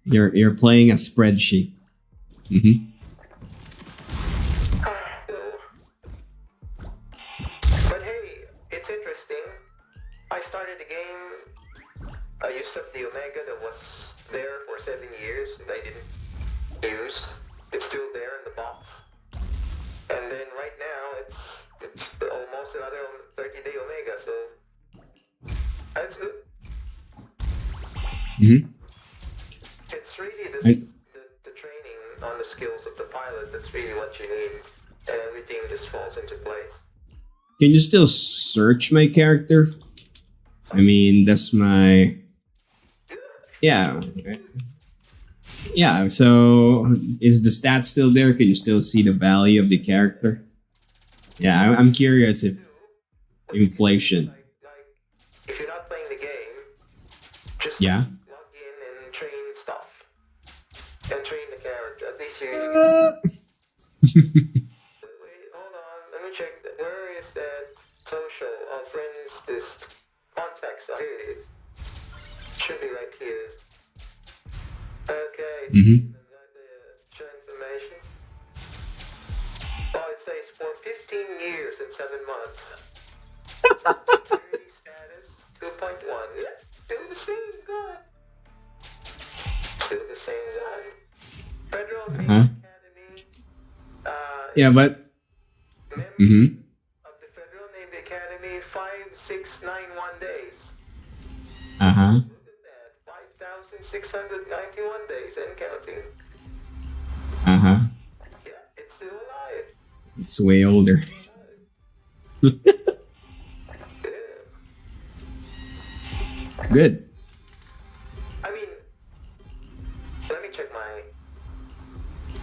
you're playing a spreadsheet. Mm-hmm. But hey, it's interesting. I started the game. I used up the Omega that was there for 7 years that I didn't use. It's still there in the box. And then right now it's almost another 30-day Omega, so that's good. Mm-hmm. It's really the training on the skills of the pilot that's really what you need, and everything just falls into place. Can you still search my character? I mean, that's my... Yeah. Yeah, so is the stat still there? Can you still see the value of the character? Yeah, I'm curious if inflation. Like, if you're not playing the game, just Yeah. log in and train stuff. And train the character. At least you... Wait, hold on. Let me check. Where is that social? Friends, this contacts. Oh, here it is. Should be right here. Okay. Mm-hmm. Show information. Oh, it says for 15 years and 7 months. Security status 2.1. Yeah, still the same guy. Still the same guy. Federal Navy Academy. Yeah, but... Member Mm-hmm. of the Federal Navy Academy, 5691 days. Uh-huh. Look at that, 5,691 days and counting. Uh-huh. Yeah, it's still alive. It's way older. Yeah. Good. I mean, let me check my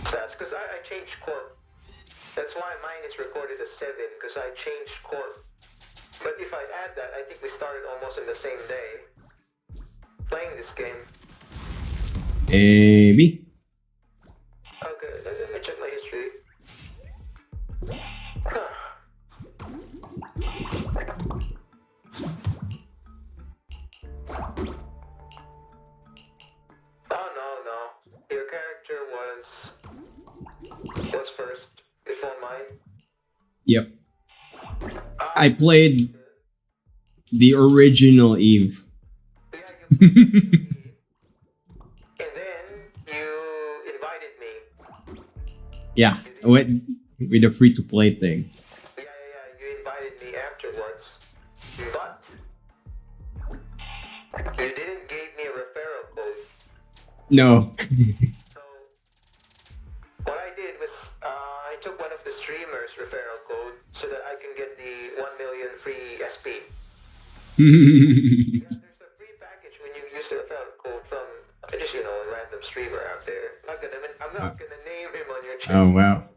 stats, because I changed corp. That's why mine is recorded as 7, because I changed corp. But if I add that, I think we started almost on the same day playing this game. Maybe. Okay, let me check my history. Oh no. Your character was first before mine. Yep. I played the original Eve. Yeah, you and then you invited me. Yeah, with the free-to-play thing. Yeah, you invited me afterwards. But you didn't give me a referral code. No. So what I did was I took one of the streamers' referral code so that I can get the 1 million free SP. Yeah, there's a free package when you use the referral code from, I just not gonna name him on your Oh channel. wow.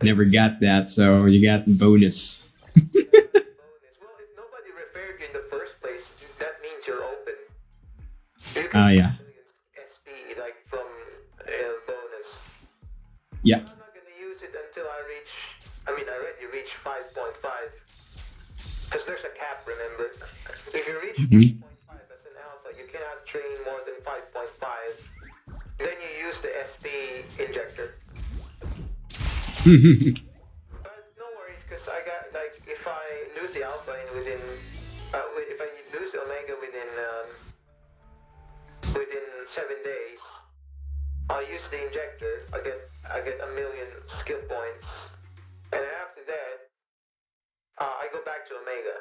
Never got that, so you got bonus. Bonus. Well, if nobody referred you in the first place, that means you're open. You Oh can yeah. SP like from bonus. Yeah. I'm not gonna use it until I already reached 5.5. Because there's a cap, remember? If you reach 5.5 as an alpha, you cannot train more than 5.5. Then you use the SP injector. But no worries, because I got, like, if I lose the alpha if I lose the omega within 7 days, I'll use the injector. I get 1 million skill points, and after that, I go back to omega.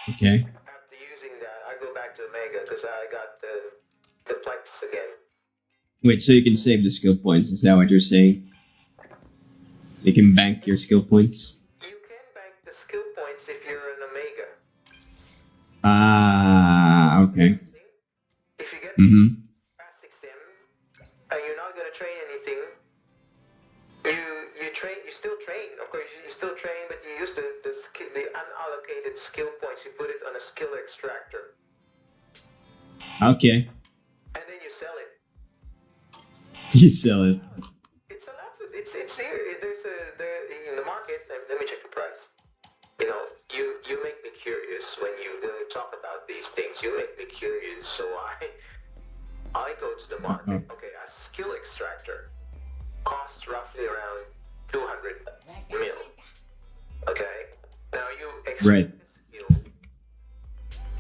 Okay. After using that, I go back to omega because I got the plex again. Wait, so you can save the skill points? Is that what you're saying? You can bank your skill points? You can bank the skill points if you're an omega. Ah, okay. If you get past 6M and you're not gonna train anything, you still train. Of course, you still train, but you use the unallocated skill points. You put it on a skill extractor, Okay. and then you sell it. You sell it. It's a lot. It's there. There in the market. Let me check the price. You know, you make me curious when you talk about these things. You make me curious, so I go to the market. Okay, a skill extractor costs roughly around 200 mil. Okay, now you extract Right. the skill,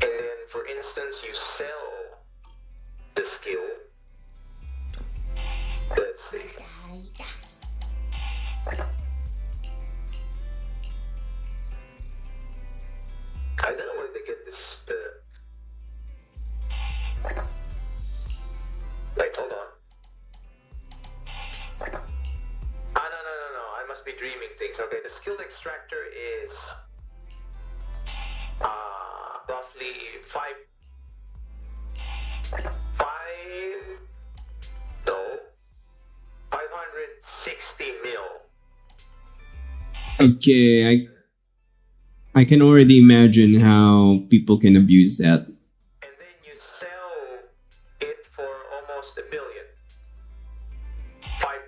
and then, for instance, you sell the skill. Let's see. I don't know where they get this. Wait, hold on. No. I must be dreaming things. Okay, the skill extractor is roughly 560 mil. Okay, I can already imagine how people can abuse that. And then you sell it for almost $1 billion.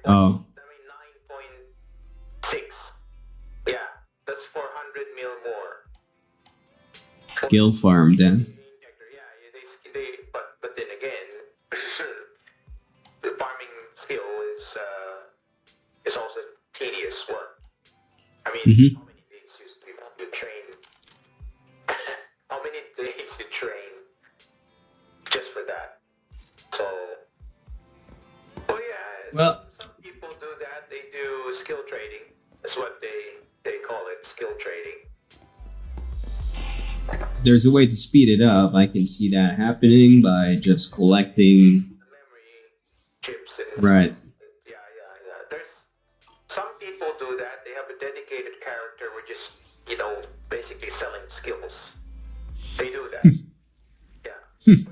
Oh. 9.6. Yeah, that's 400 mil more. Skill farm then. Yeah, but then again, the farming skill is also tedious work. I mean, how many days you train? How many days you train just for that? So, Well- some people do that. They do skill trading. That's what they call it, skill trading. There's a way to speed it up. I can see that happening by just collecting. The memory chips and Right. Yeah. There's some people do that. They have a dedicated character with just basically selling skills. They do that. Yeah. For those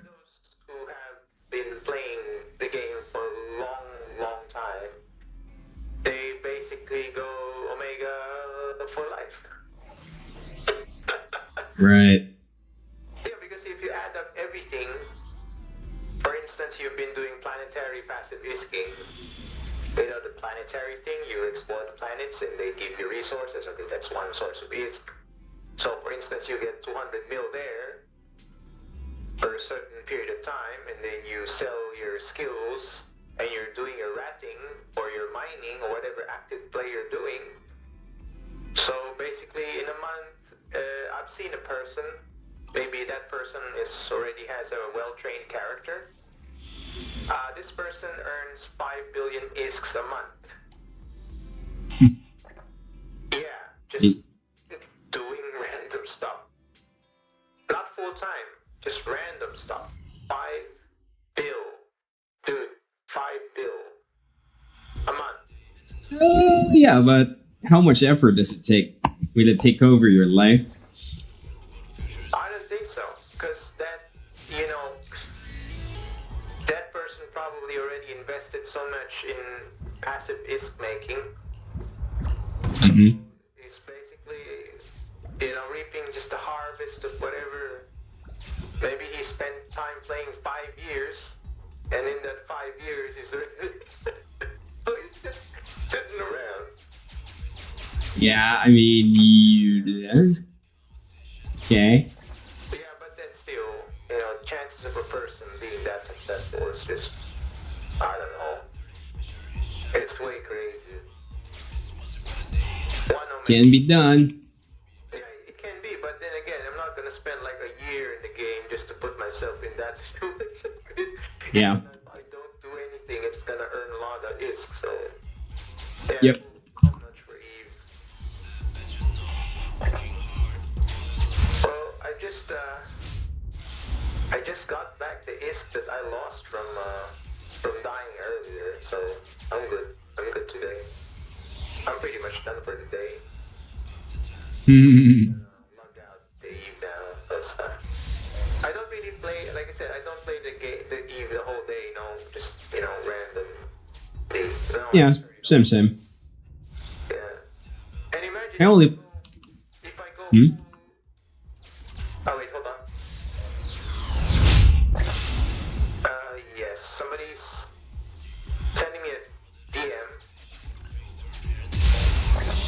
who have been playing the game for a long time, they basically go Omega for life. Right. Yeah, because if you add up everything, for instance, you've been doing planetary passive isking. The planetary thing, you explore the planets and they give you resources. Okay, that's one source of isk. So, for instance, you get 200 mil there for a certain period of time, and then you sell your skills, and you're doing your ratting or your mining or whatever active play you're doing. So basically, in a month, I've seen a person. Maybe that person already has a well-trained character. This person earns 5 billion isks a month. Yeah, just doing random stuff. Not full-time, just random stuff. 5 bill. Dude, 5 bill a month. Yeah, but how much effort does it take? Will it take over your life? I don't think so, because that person probably already invested so much in passive ISK making. Mm-hmm. He's basically, you know, reaping just the harvest of whatever. Maybe he spent time playing 5 years, and in that 5 years he's just sitting around. Yeah, I mean, you. Okay. Yeah, but then still, you know, chances of a person being that successful is just, I don't know. It's way crazy. Can be done. Yeah, it can be, but then again, I'm not gonna spend like a year in the game just to put myself in that situation. Yeah. If I don't do anything, it's gonna earn a lot of ISK, so... Yeah, Yep. how much for Eve? Well, I just got back the ISK that I lost from dying earlier, so I'm good. I'm good today. I'm pretty much done for the day. Log out the Eve now. 'Cause, I don't really play, like I said, I don't play the Eve the whole day, you know, just, you know, random. No, Yeah, same. Yeah. And imagine I only. if I go... Hmm? Oh, wait, hold on. Yes, somebody's sending me a DM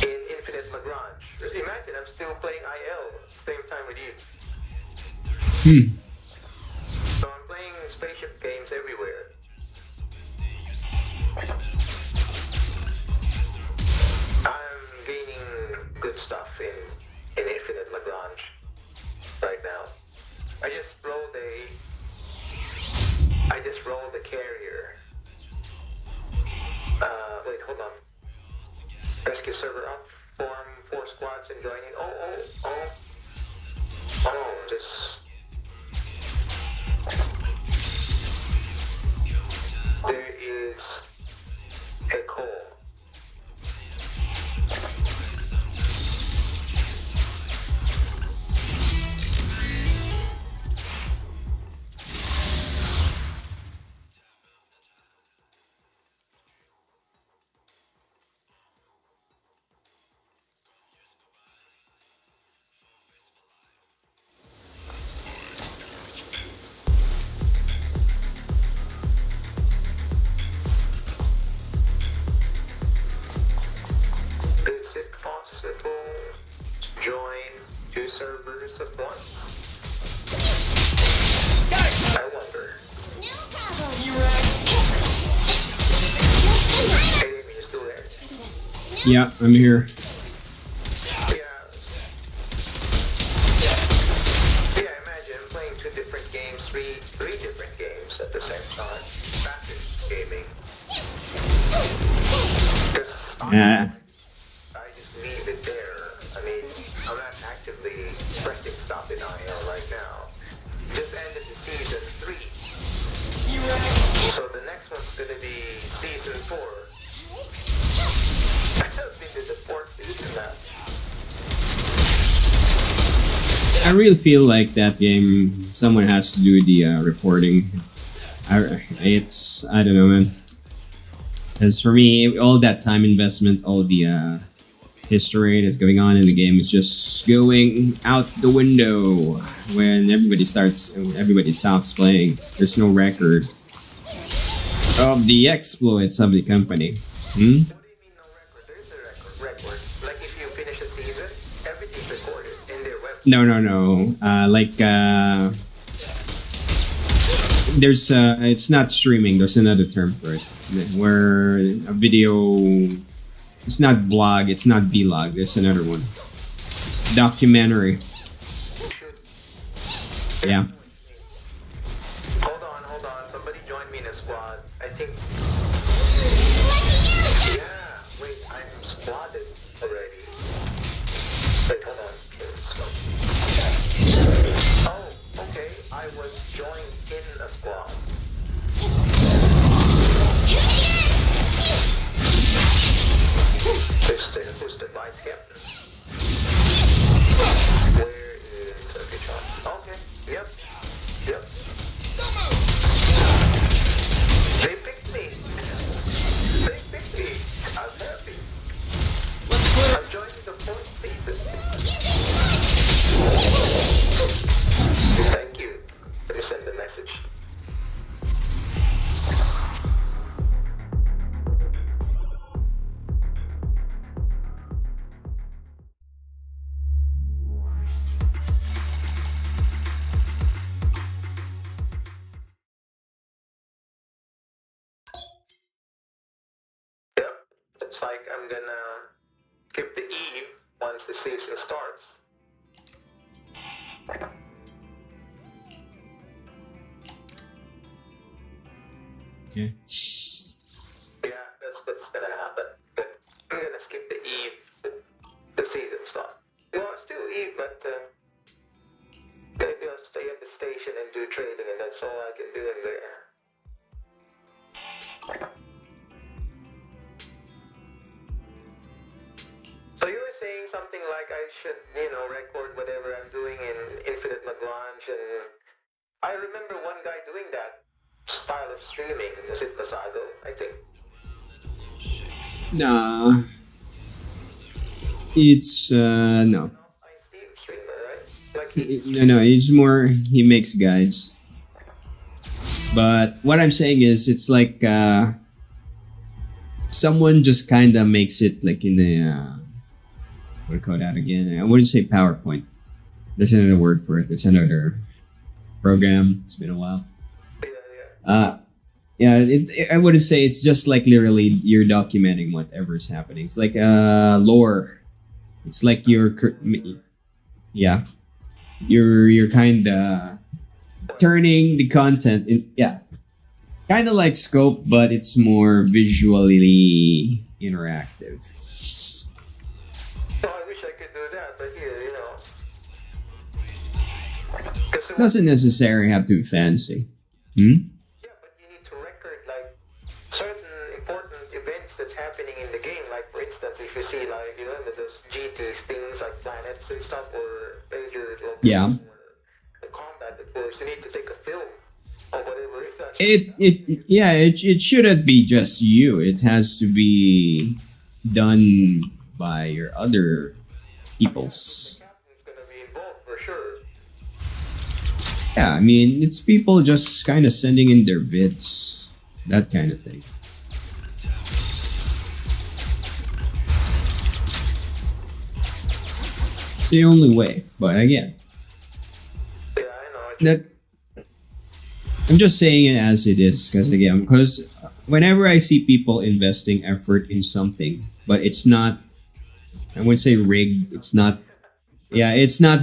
in Infinite Lagrange. Imagine I'm still playing IL same time with you. So I'm playing spaceship games everywhere. I'm gaining good stuff in Infinite Lagrange right now. I just rolled a carrier. Wait, hold on. Rescue server up, form 4 squads and join in. This. There is a call. Is it possible to join 2 servers at once? I wonder. No problem. Hey, Amy, you still there? Yeah, I'm here. Yeah, imagine playing 2 different games, three different games at the same time. Passive gaming. Because Yeah. I just leave it there. I mean, I'm not actively pressing stop in IL right now. Just ended the season 3. So the next one's gonna be season 4. I've been to the 4th season now. I really feel like that game, someone has to do the reporting. I don't know, man. Because for me, all that time investment, all the history that's going on in the game is just going out the window when everybody stops playing. There's no record of the exploits of the company. What do you mean no record? There's a record. Like if you finish a season, everything's recorded in their website. No. There's it's not streaming. There's another term for it, where a video. It's not vlog. It's not vlog. There's another one. Documentary. Yeah. Hold on. Somebody joined me in a squad. I think. Yeah. Wait, I'm squatted already. Wait, hold on. Oh, okay. I was joined in a squad. Who's the vice captain? Where is Chance? Okay. Yep. They picked me. Thank you. Let me send the message. Yep, looks like I'm gonna skip the eve once the season starts. Okay. Yeah, that's what's gonna happen. But I'm gonna skip the eve, the season start. Well, still eve, but maybe I'll stay at the station and do trading, and that's all I can do in there. So you were saying something like I should, record whatever I'm doing in Infinite Lagrange, and I remember one guy doing that style of streaming. Was it Basago? I think. Nah. It's no. I see streamer, right? Like he No, it's more he makes guides. But what I'm saying is it's like someone just kinda makes it like in the what do you call that again? I wouldn't say PowerPoint. There's another word for it. There's another program. It's been a while. I wouldn't say it's just like literally you're documenting whatever's happening. It's like lore. It's like you're kind of turning the content in kind of like Scope, but it's more visually interactive. Oh, I wish I could do that, but here, Doesn't necessarily have to be fancy. Yeah, but you need to record like certain important events that's happening in the game. Like for instance, if you see like those GT things like planets and stuff, or major Yeah. or combat, of course, you need to take a film or whatever is that. It shouldn't be just you. It has to be done by your other peoples. The captain's gonna be involved for sure. Yeah, I mean, it's people just kind of sending in their vids, that kind of thing. It's the only way, but again, Yeah, I know. that I'm just saying it as it is, because whenever I see people investing effort in something, but it's not, I wouldn't say rigged. It's not. It's not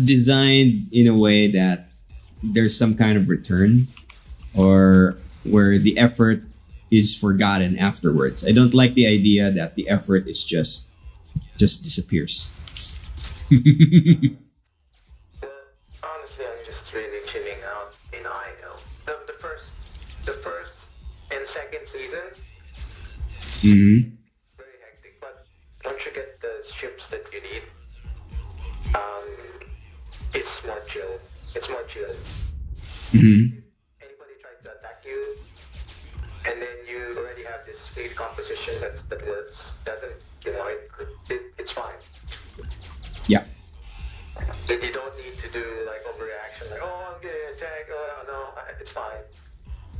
designed in a way that there's some kind of return or where the effort is forgotten afterwards. I don't like the idea that the effort is just disappears. Well, honestly, I'm just really chilling out in IO. The first and second season, Mm-hmm. very hectic. But once you get the ships that you need, it's more chill. It's more chill. Mm-hmm. Anybody tries to attack you, and then you already have this fleet composition that works. Doesn't it's fine. Yeah. You don't need to do like overreaction, like I'm getting attacked. Oh no, it's fine.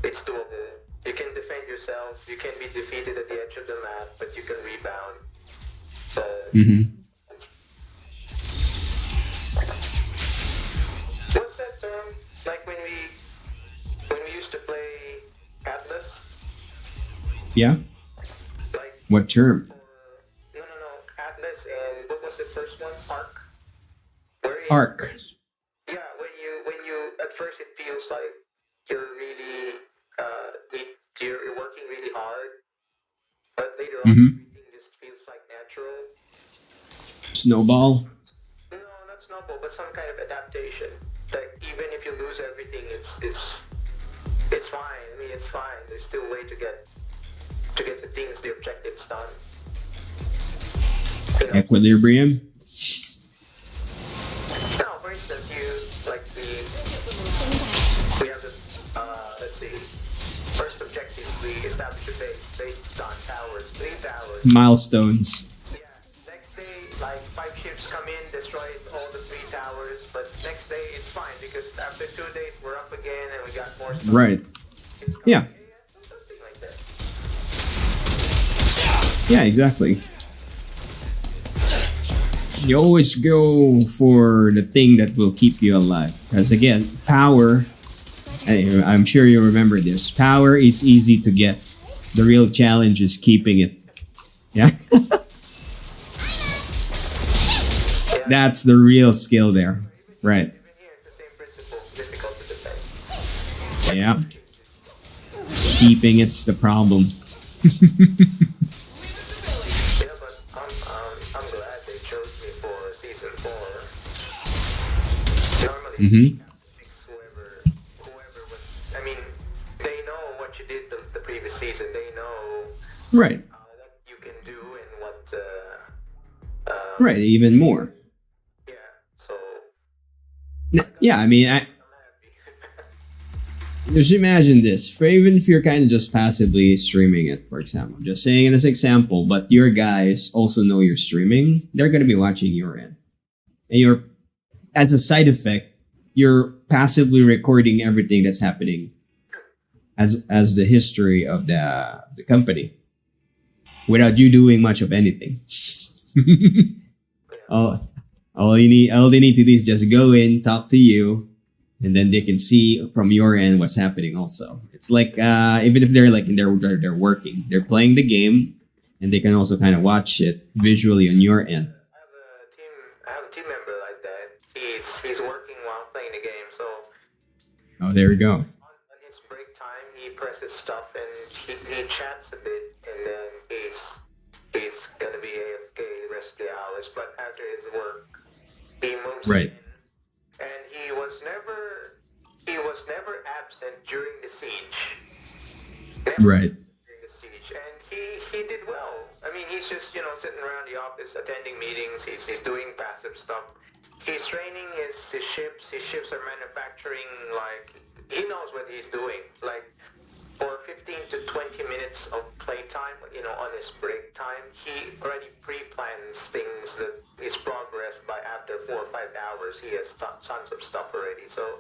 It's doable. You can defend yourself. You can be defeated at the edge of the map, but you can rebound. So. Mm-hmm. What's that term? Like when we used to play Atlas? Yeah. Like What term? no, Atlas, and what was the first one? Arc. Where Arc. Yeah, when you at first it feels like you're really you're working really hard, but later on Mhm. everything just feels like natural. Snowball. No, not snowball, but some kind of adaptation. Like even if you lose everything, it's fine. I mean, it's fine. There's still a way to get the things, the objectives done. Equilibrium. Now, for instance, we have the let's see, first objective, we establish a base based on towers, 3 towers. Milestones. Yeah, like 5 ships come in, destroys all the 3 towers, but next day it's fine because after 2 days we're up again and we got more stuff. Right. Yeah. Something like that. Yeah, exactly. You always go for the thing that will keep you alive. Because again, power, I'm sure you remember this, power is easy to get. The real challenge is keeping it. Yeah? That's the real skill there. Right. Even here it's the same principle, difficult to defend. Yeah. Keeping it's the problem. Yeah, but I'm glad they chose me for season 4. Normally, picks whoever was. I mean, they know what you did the previous season. They know Right. what you can do and what. Right, even more. Yeah. So Yeah, I mean, I'm happy. just imagine this. For even if you're kind of just passively streaming it, for example. Just saying it as an example, but your guys also know you're streaming. They're going to be watching your end. And you're, as a side effect, you're passively recording everything that's happening as the history of the company without you doing much of anything. all they need to do is just go in, talk to you, and then they can see from your end what's happening also. It's like even if they're like they're working, they're playing the game, and they can also kind of watch it visually on your end. I have a team member like that. He's working while playing the game, so Oh, there we go. on his break time he presses stuff and he chats a bit, and then he's gonna be AFK the rest of the hours. But after his work, he moves Right. in, and he was never absent during the siege. Never Right. during the siege, and he did well. I mean, he's just sitting around the office, attending meetings. He's doing passive stuff. He's training his ships. His ships are manufacturing, like, he knows what he's doing. Like, for 15 to 20 minutes of playtime, on his break time, he already pre-plans things that his progress by after 4 or 5 hours. He has tons of stuff already. So,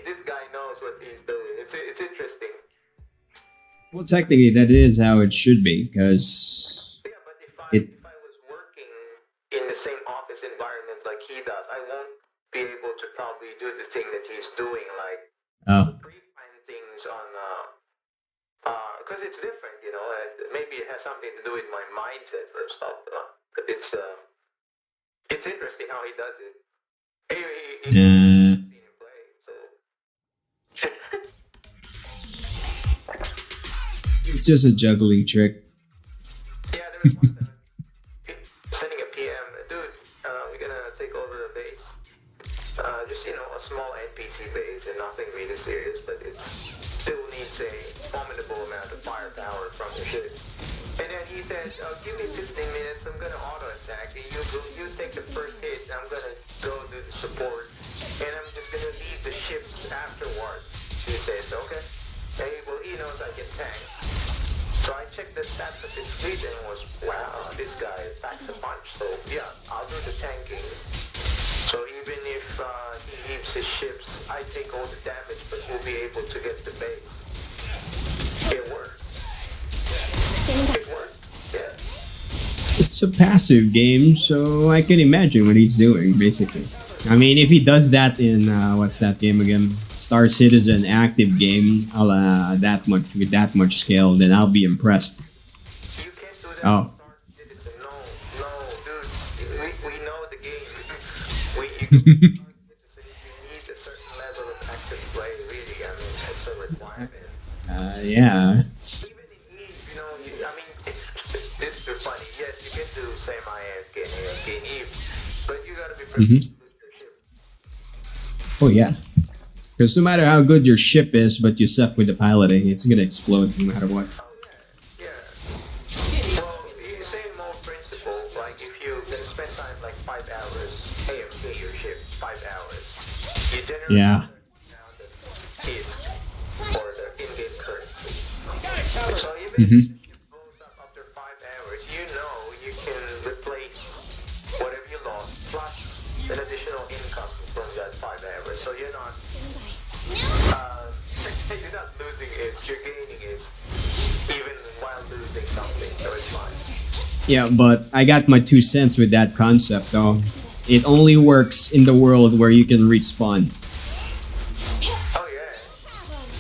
this guy knows what he's doing. It's interesting. Well, technically, that is how it should be, because Yeah, but if It- I was working in the same office environment like he does, I won't be able to probably do the thing that he's doing, like pre-plan things on, because it's different, and maybe it has something to do with my mindset or stuff. But it's interesting how he does it. He seen him play, so. it's just a juggling trick. Yeah, there was one time sending a PM, dude, we're gonna take over a base. Just, a small NPC base and nothing really serious, but it still needs a formidable amount of firepower from the ships. And then he said, give me 15 minutes, I'm gonna auto-attack, and you take the first hit, and I'm gonna go do the support, and I'm just gonna leave the ships afterwards. He says, okay. Hey, well, he knows I can tank. So I checked the stats of his fleet and was, wow, this guy packs a punch. So yeah, I'll do the tanking. So even if he leaves his ships, I take all the damage, but we'll be able to get the base. It worked. It worked. Yeah. It's a passive game, so I can imagine what he's doing, basically. I mean, if he does that in, what's that game again? Star Citizen active game, with that much skill, then I'll be impressed. You can't do that. Oh. with Star Citizen. No, dude. We know the game. You can do Star Citizen, you need a certain level of active play, really. I mean, it's a requirement. Yeah. Even in Eve, this is funny. Yes, you can do semi-AFK and AFK in Eve, but you gotta be prepared to lose your ship. Oh, yeah. Because no matter how good your ship is, but you suck with the piloting, it's gonna explode no matter what. Oh, yeah. Well, the same old principle, like if you gonna spend time like 5 hours AFK your ship, 5 hours, you generate Yeah. the disk or the in-game currency. So even if it goes up after 5 hours, you can replace plus an additional income from that 5 hours. So you're not you're not losing it, you're gaining it even while losing something, so it's fine. Yeah, but I got my 2 cents with that concept though. It only works in the world where you can respawn. Oh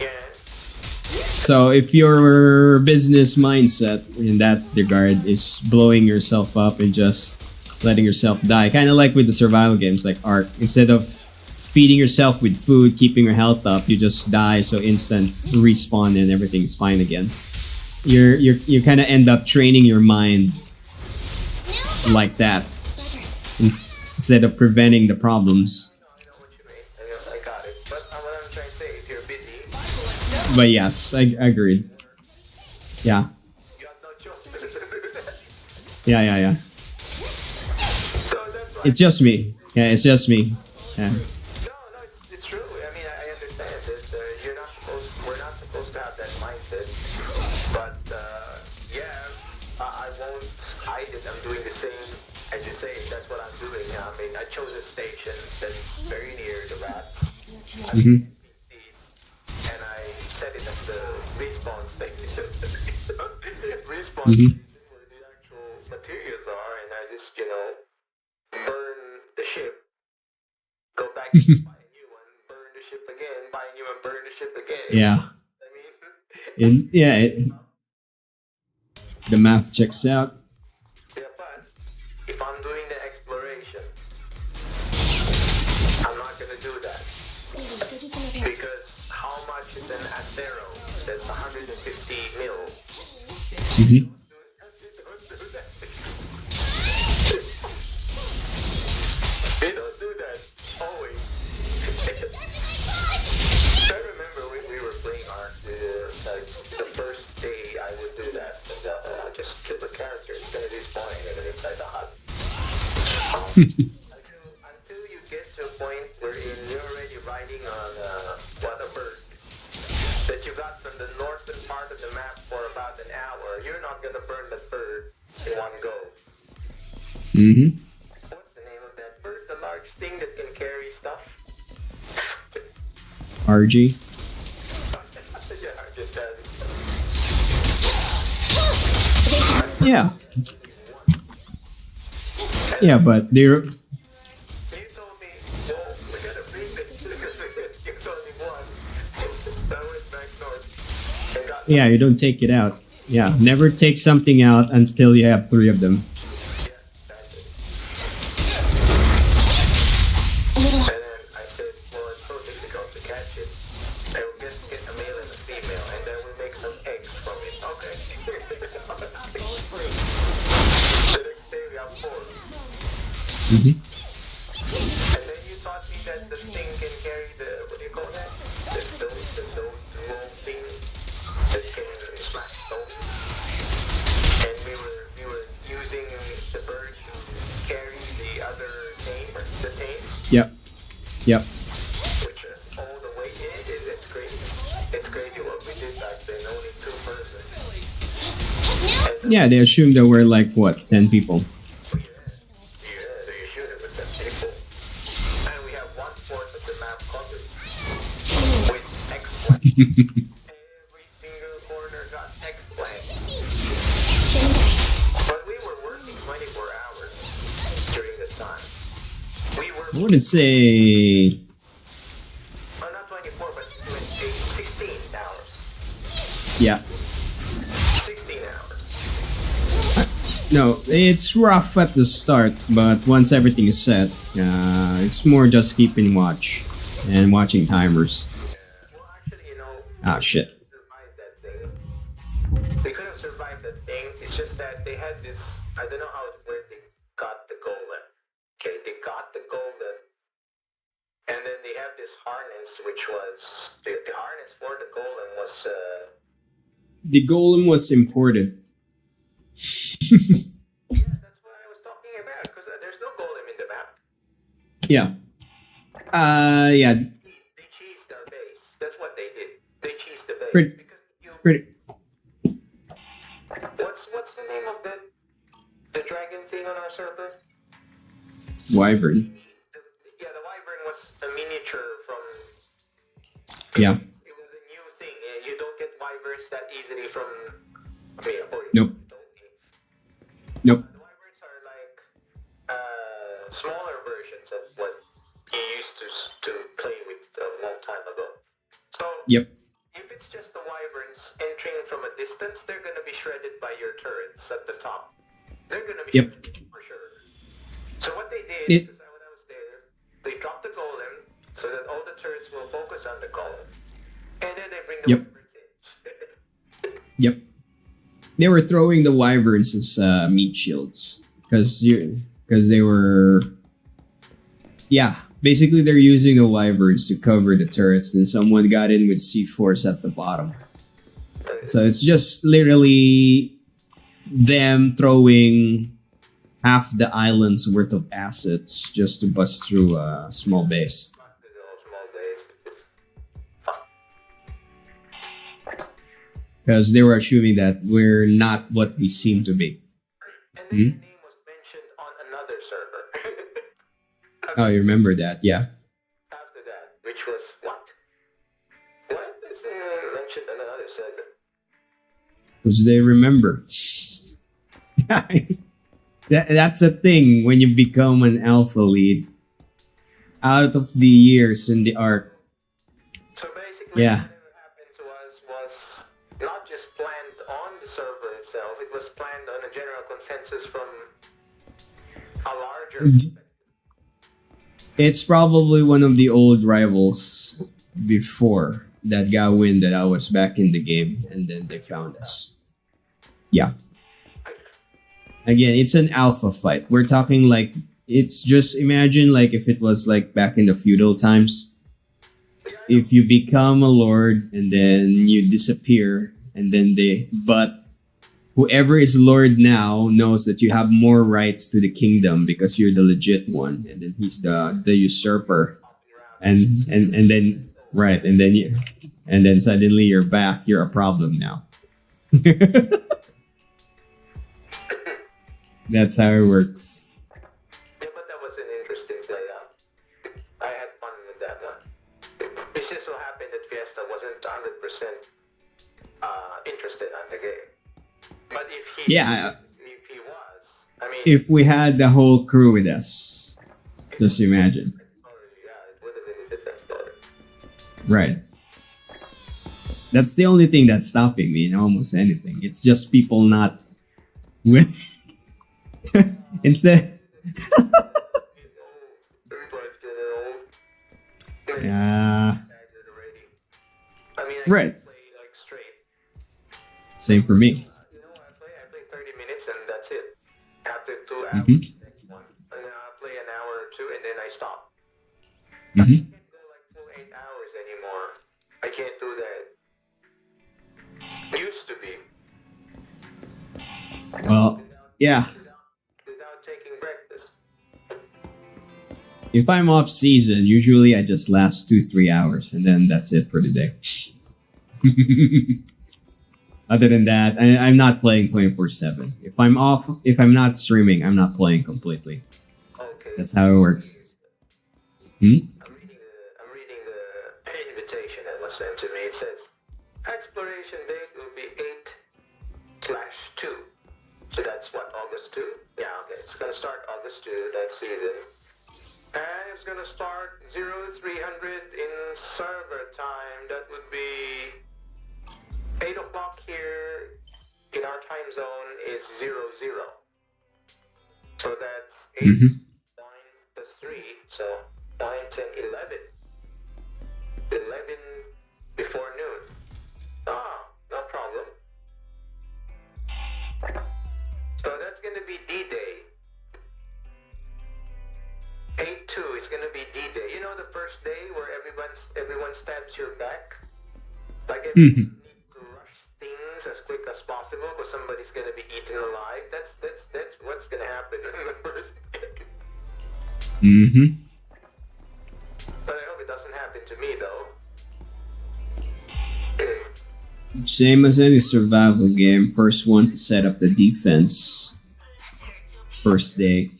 yeah. Yeah. So if your business mindset in that regard is blowing yourself up and just letting yourself die, kind of like with the survival games like Ark, instead of feeding yourself with food, keeping your health up, you just die, so instant respawn and everything's fine again. You kind of end up training your mind like that instead of preventing the problems. I know what you mean. I got it. But what I'm trying to say, if you're busy, But yes, I agreed. Yeah. you have no choice. Yeah. So that's why. It's just me. Yeah, it's just me. Yeah. No, it's true. I mean, I understand that we're not supposed to have that mindset. But yeah, I won't hide it. I'm doing the same as you say. That's what I'm doing. I mean, I chose a station that's very near the rats. I mean, and I set it as the respawn station. Respawn station where the actual materials are, and I just, burn the ship. Go back and buy a new one, burn the ship again, buy a new one, burn the ship again. Yeah. I mean, The math checks out. yeah, but if I'm doing the exploration, I'm not gonna do that. Lady, go do some repairs. Because how much is an Astero? That's 150 mil. Mm-hmm. They don't do that. Always. I remember when we were playing Ark, the first day I would do that. Just kill the character, it's gonna respawn and then inside the hut. Until you get to a point where you're already riding on a bird that you got from the northern part of the map for about an hour, you're not gonna burn the bird in one go. Mm-hmm. What's the name of that bird? The large thing that can carry stuff? RG. Yeah, just that. Yeah. Yeah, but they're You told me, well, we gotta bring it because it's only one. That went back north. And got yeah, you don't take it out. Yeah, never take something out until you have 3 of them. yeah, that's it. A little. And then I said, well, it's so difficult to catch it. I will get a male and a female, and then we'll make some eggs from it. Okay. The next day we have 4. Mm-hmm. And then you taught me that the thing can carry the, what do you call that? The roll thing that can smash stones. And we were using the bird to carry the other tame, the tame, Yep. which is all the way in. It's crazy. It's crazy what we did back then, only 2 persons. And Yeah, they assumed there were like what, 10 people. so you shoot it with 10 people. And we have 1/4 of the map covered with X-Plank. Every single corner got X-Plank. But we were working 24 hours during this time. We were, I wouldn't say. not 24, but 16 hours. Yeah. 16 hours. No, it's rough at the start, but once everything is set, it's more just keeping watch and watching timers. Well, actually, Ah, shit. survived that thing. They could have survived that thing. It's just that they had this. I don't know where they got the golem. Okay, they got the golem, and then they have this harness, which was the harness for the golem was. The golem was imported. Yeah, that's what I was talking about. Because there's no golem in the map. Yeah. Yeah. They cheesed our base. That's what they did. They cheesed the base. Pretty- Because Pretty. what's the name of the dragon thing on our server? Wyvern. Yeah, the Wyvern was a miniature from. Yeah. It was a new thing. You don't get Wyverns that easily from. I mean, Nope. Nope. The Wyverns are like smaller versions of what you used to play with a long time ago. So Yep. if it's just the Wyverns entering from a distance, they're gonna be shredded by your turrets at the top. They're gonna be Yep. shredded for sure. So what they did, It- because when I was there, they dropped the golem so that all the turrets will focus on the golem, and then they bring the Yep. Wyverns in. Yep. They were throwing the wyverns as meat shields because they were, yeah. Basically, they're using the wyverns to cover the turrets, and someone got in with C4s at the bottom. So it's just literally them throwing half the island's worth of assets just to bust through a small base. Small base. Because they were assuming that we're not what we seem to be. And then your name was mentioned on another server. Oh, you remember that? Yeah. After that, which was what? What is mentioned on another server? Because they remember. That's a thing when you become an alpha lead. Out of the years in the arc. So basically, Yeah. what happened to us was not just planned on the server itself, it was planned on a general consensus from a larger It's probably one of the old rivals before that got wind that I was back in the game, and then they found us. Yeah. Again, it's an alpha fight. We're talking like, it's just, imagine like if it was like back in the feudal times. If you become a lord and then you disappear, and then but whoever is lord now knows that you have more rights to the kingdom because you're the legit one, and then he's the usurper, and then right, and then suddenly you're back. You're a problem now. That's how it works. Yeah, but that was an interesting playout. I had fun with that one. It just so happened that Fiesta wasn't 100% interested on the game. But if he was, I mean, If we had the whole crew with us, just imagine. yeah, it would have been a different story. Right. That's the only thing that's stopping me in almost anything. It's just people not with. Instead. Everybody's getting old. Yeah. I mean, I Right. can play like straight. Same for me. You know what I play? I play 30 minutes and that's it. After 2 hours, next one. And then I'll play an hour or two and then I stop. I can't go like full 8 hours anymore. I can't do that. Used to be. Well, yeah. Without taking breakfast. If I'm off season, usually I just last 2-3 hours, and then that's it for the day. Other than that, I'm not playing 24/7. If I'm off, if I'm not streaming, I'm not playing completely. Okay. That's how it works. I'm reading the invitation that was sent to me. It says exploration date will be 8/2. So that's what, August 2? Yeah, okay. It's gonna start August 2. Let's see then. And it's gonna start 0300 in server time. That would be 8 o'clock here in our time zone is 00. So that's 8, 9 plus 3. So 9, 10, 11. 11 before noon. Ah, no problem. So that's gonna be D-Day. 8/2 is gonna be D-Day. You know the first day where everyone stabs your back? Like everyone needs to rush things as quick as possible because somebody's gonna be eaten alive. That's what's gonna happen in the first day. But I hope it doesn't happen to me though. Same as any survival game, first one to set up the defense. First day.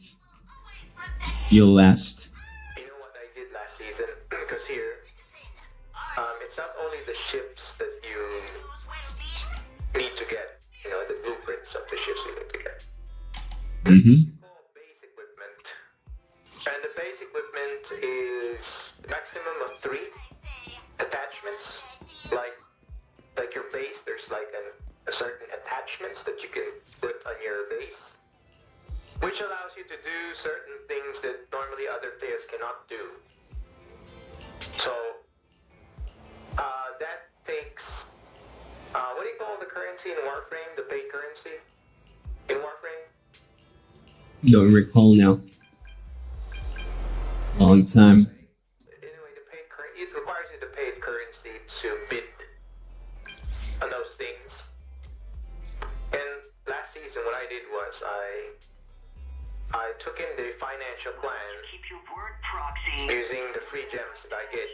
you'll last. You know what I did last season? Because here, it's not only the ships that you need to get, you know, the blueprints of the ships you need to get. Mm-hmm. It's called base equipment. And the base equipment is maximum of 3 attachments. Like your base, there's like a certain attachments that you can put on your base, which allows you to do certain things that normally other players cannot do. So, that takes, what do you call the currency in Warframe? The paid currency in Warframe? Don't recall now. Long time. Anyway, it requires you to pay currency to bid on those things. And last season, what I did was I took in the financial plan using the free gems that I get,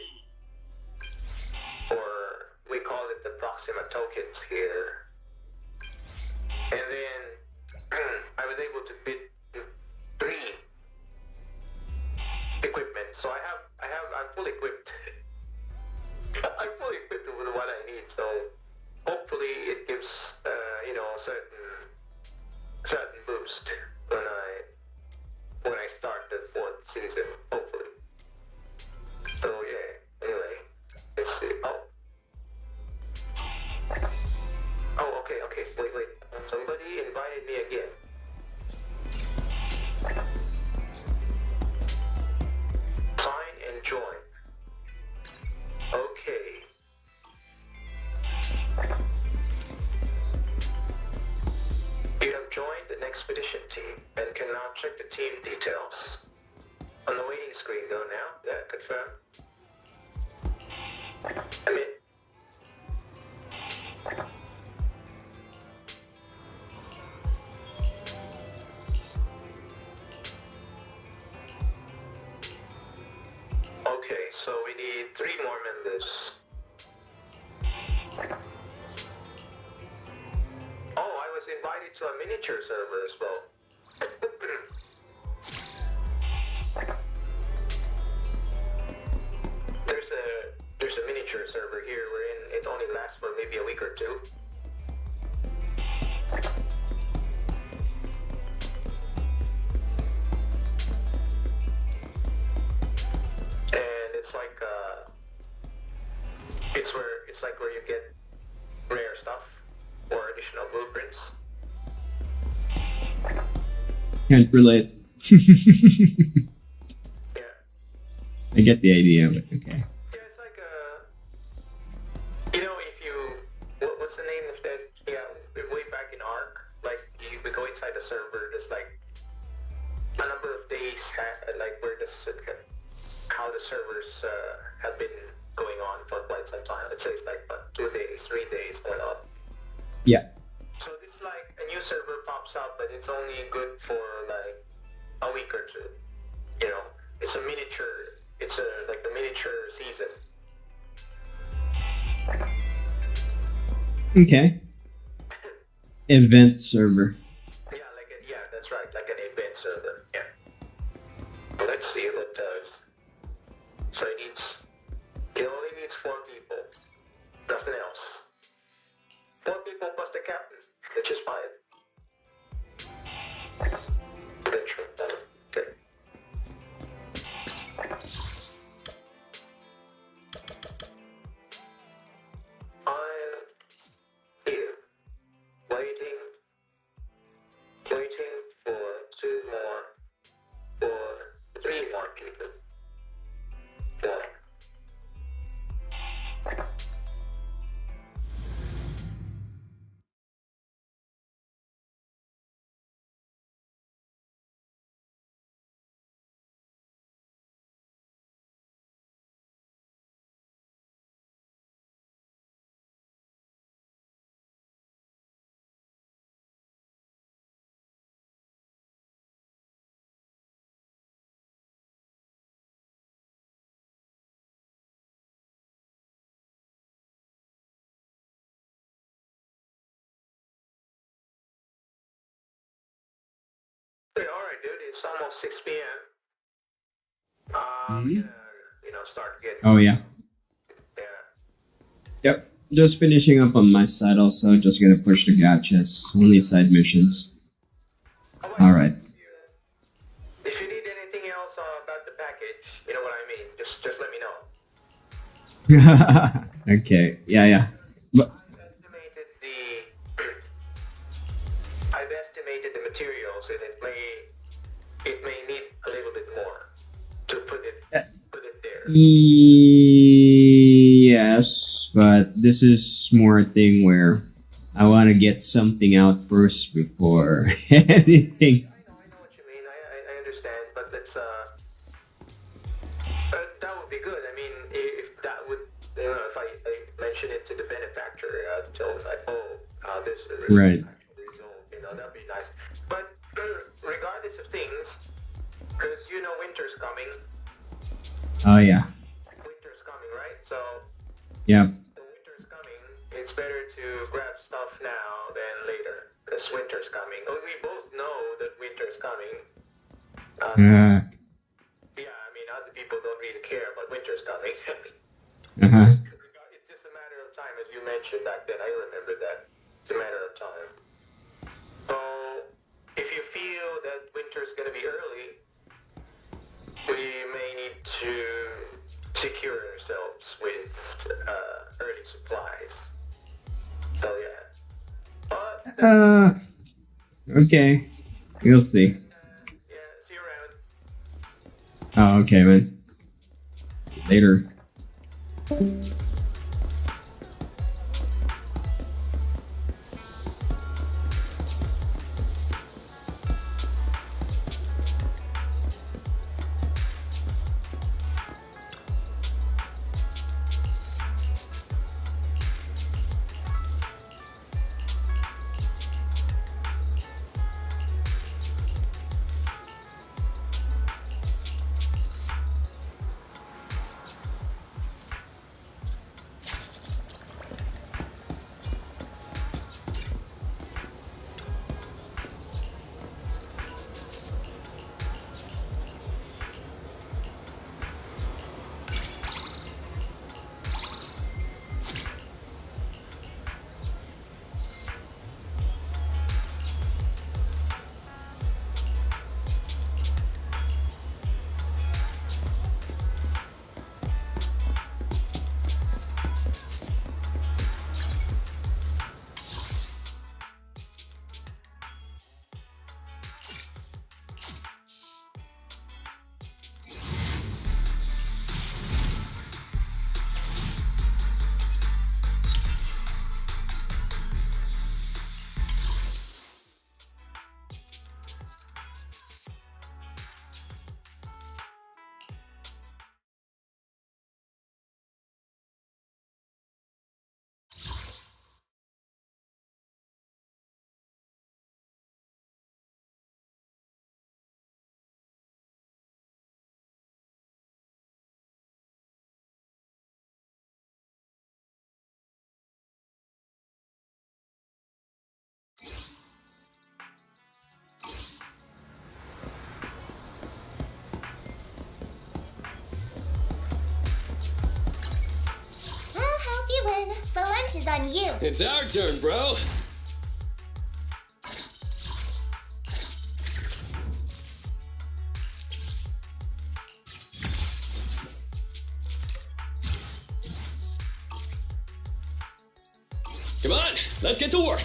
or we call it the Proxima tokens here. And then I was able to bid 3 equipment. So I'm fully equipped. I'm fully equipped with what I need. So hopefully it gives you know, certain boost when I start the 4th season. Hopefully. So yeah. Anyway, let's see. Oh, okay. Wait. Somebody invited me again. Sign and join. Okay. You have joined an expedition team and can now check the team details. On the waiting screen, go now. Yeah, confirm. I'm in. Okay, so we need 3 more members. Oh, I was invited to a miniature server as well. There's a miniature server here wherein it only lasts for maybe a week or 2. And it's like it's like where you get rare stuff or additional blueprints. Can't relate. Yeah. I get the idea, but okay. Yeah, it's like you know, if you what's the name of that? Yeah, way back in ARC, like we go inside the server. There's like a number of days, like where how the servers have been going on for quite some time. Let's say it's like 2 days, 3 days, whatnot. Yeah. So this like a new server pops up, but it's only good for like a week or 2. You know, it's a miniature. It's like a miniature season. Okay. Event server. Yeah, that's right, like an event server. Yeah. Let's see what it does. So it only needs 4 people. Nothing else. 4 people plus the captain, which is fine. Adventure. Okay. I'm here, waiting for 2 more, or 3 more people. Yeah. Hey, alright, dude, it's almost 6 p.m. start getting. Oh yeah. Yeah. Yep. Just finishing up on my side also. Just gonna push the gachas. Only side missions. Alright. If you need anything else about the package, you know what I mean. Just let me know. Okay. Yeah. But I've estimated the materials, and it may need a little bit more to put it there. yes, but this is more a thing where I want to get something out first before anything. I know what you mean. I understand, but let's that would be good. I mean, if that would, if I mention it to the benefactor, tell them like, this is Right. that'd be nice. But regardless of things, because winter's coming. Oh yeah. Winter's coming, right? So Yeah. the winter's coming. It's better to grab stuff now than later, because winter's coming. We both know that winter's coming. Yeah, I mean, other people don't really care, but winter's coming. It's just a matter of time, as you mentioned back then. I remember that. It's a matter of time. So, if you feel that winter's going to be early, we may need to secure ourselves with early supplies. So, yeah. But, Okay. We'll see. yeah, see you around. Oh, okay, man. Later. I'll help you win. The lunch is on you. It's our turn, bro. Come on, let's get to work.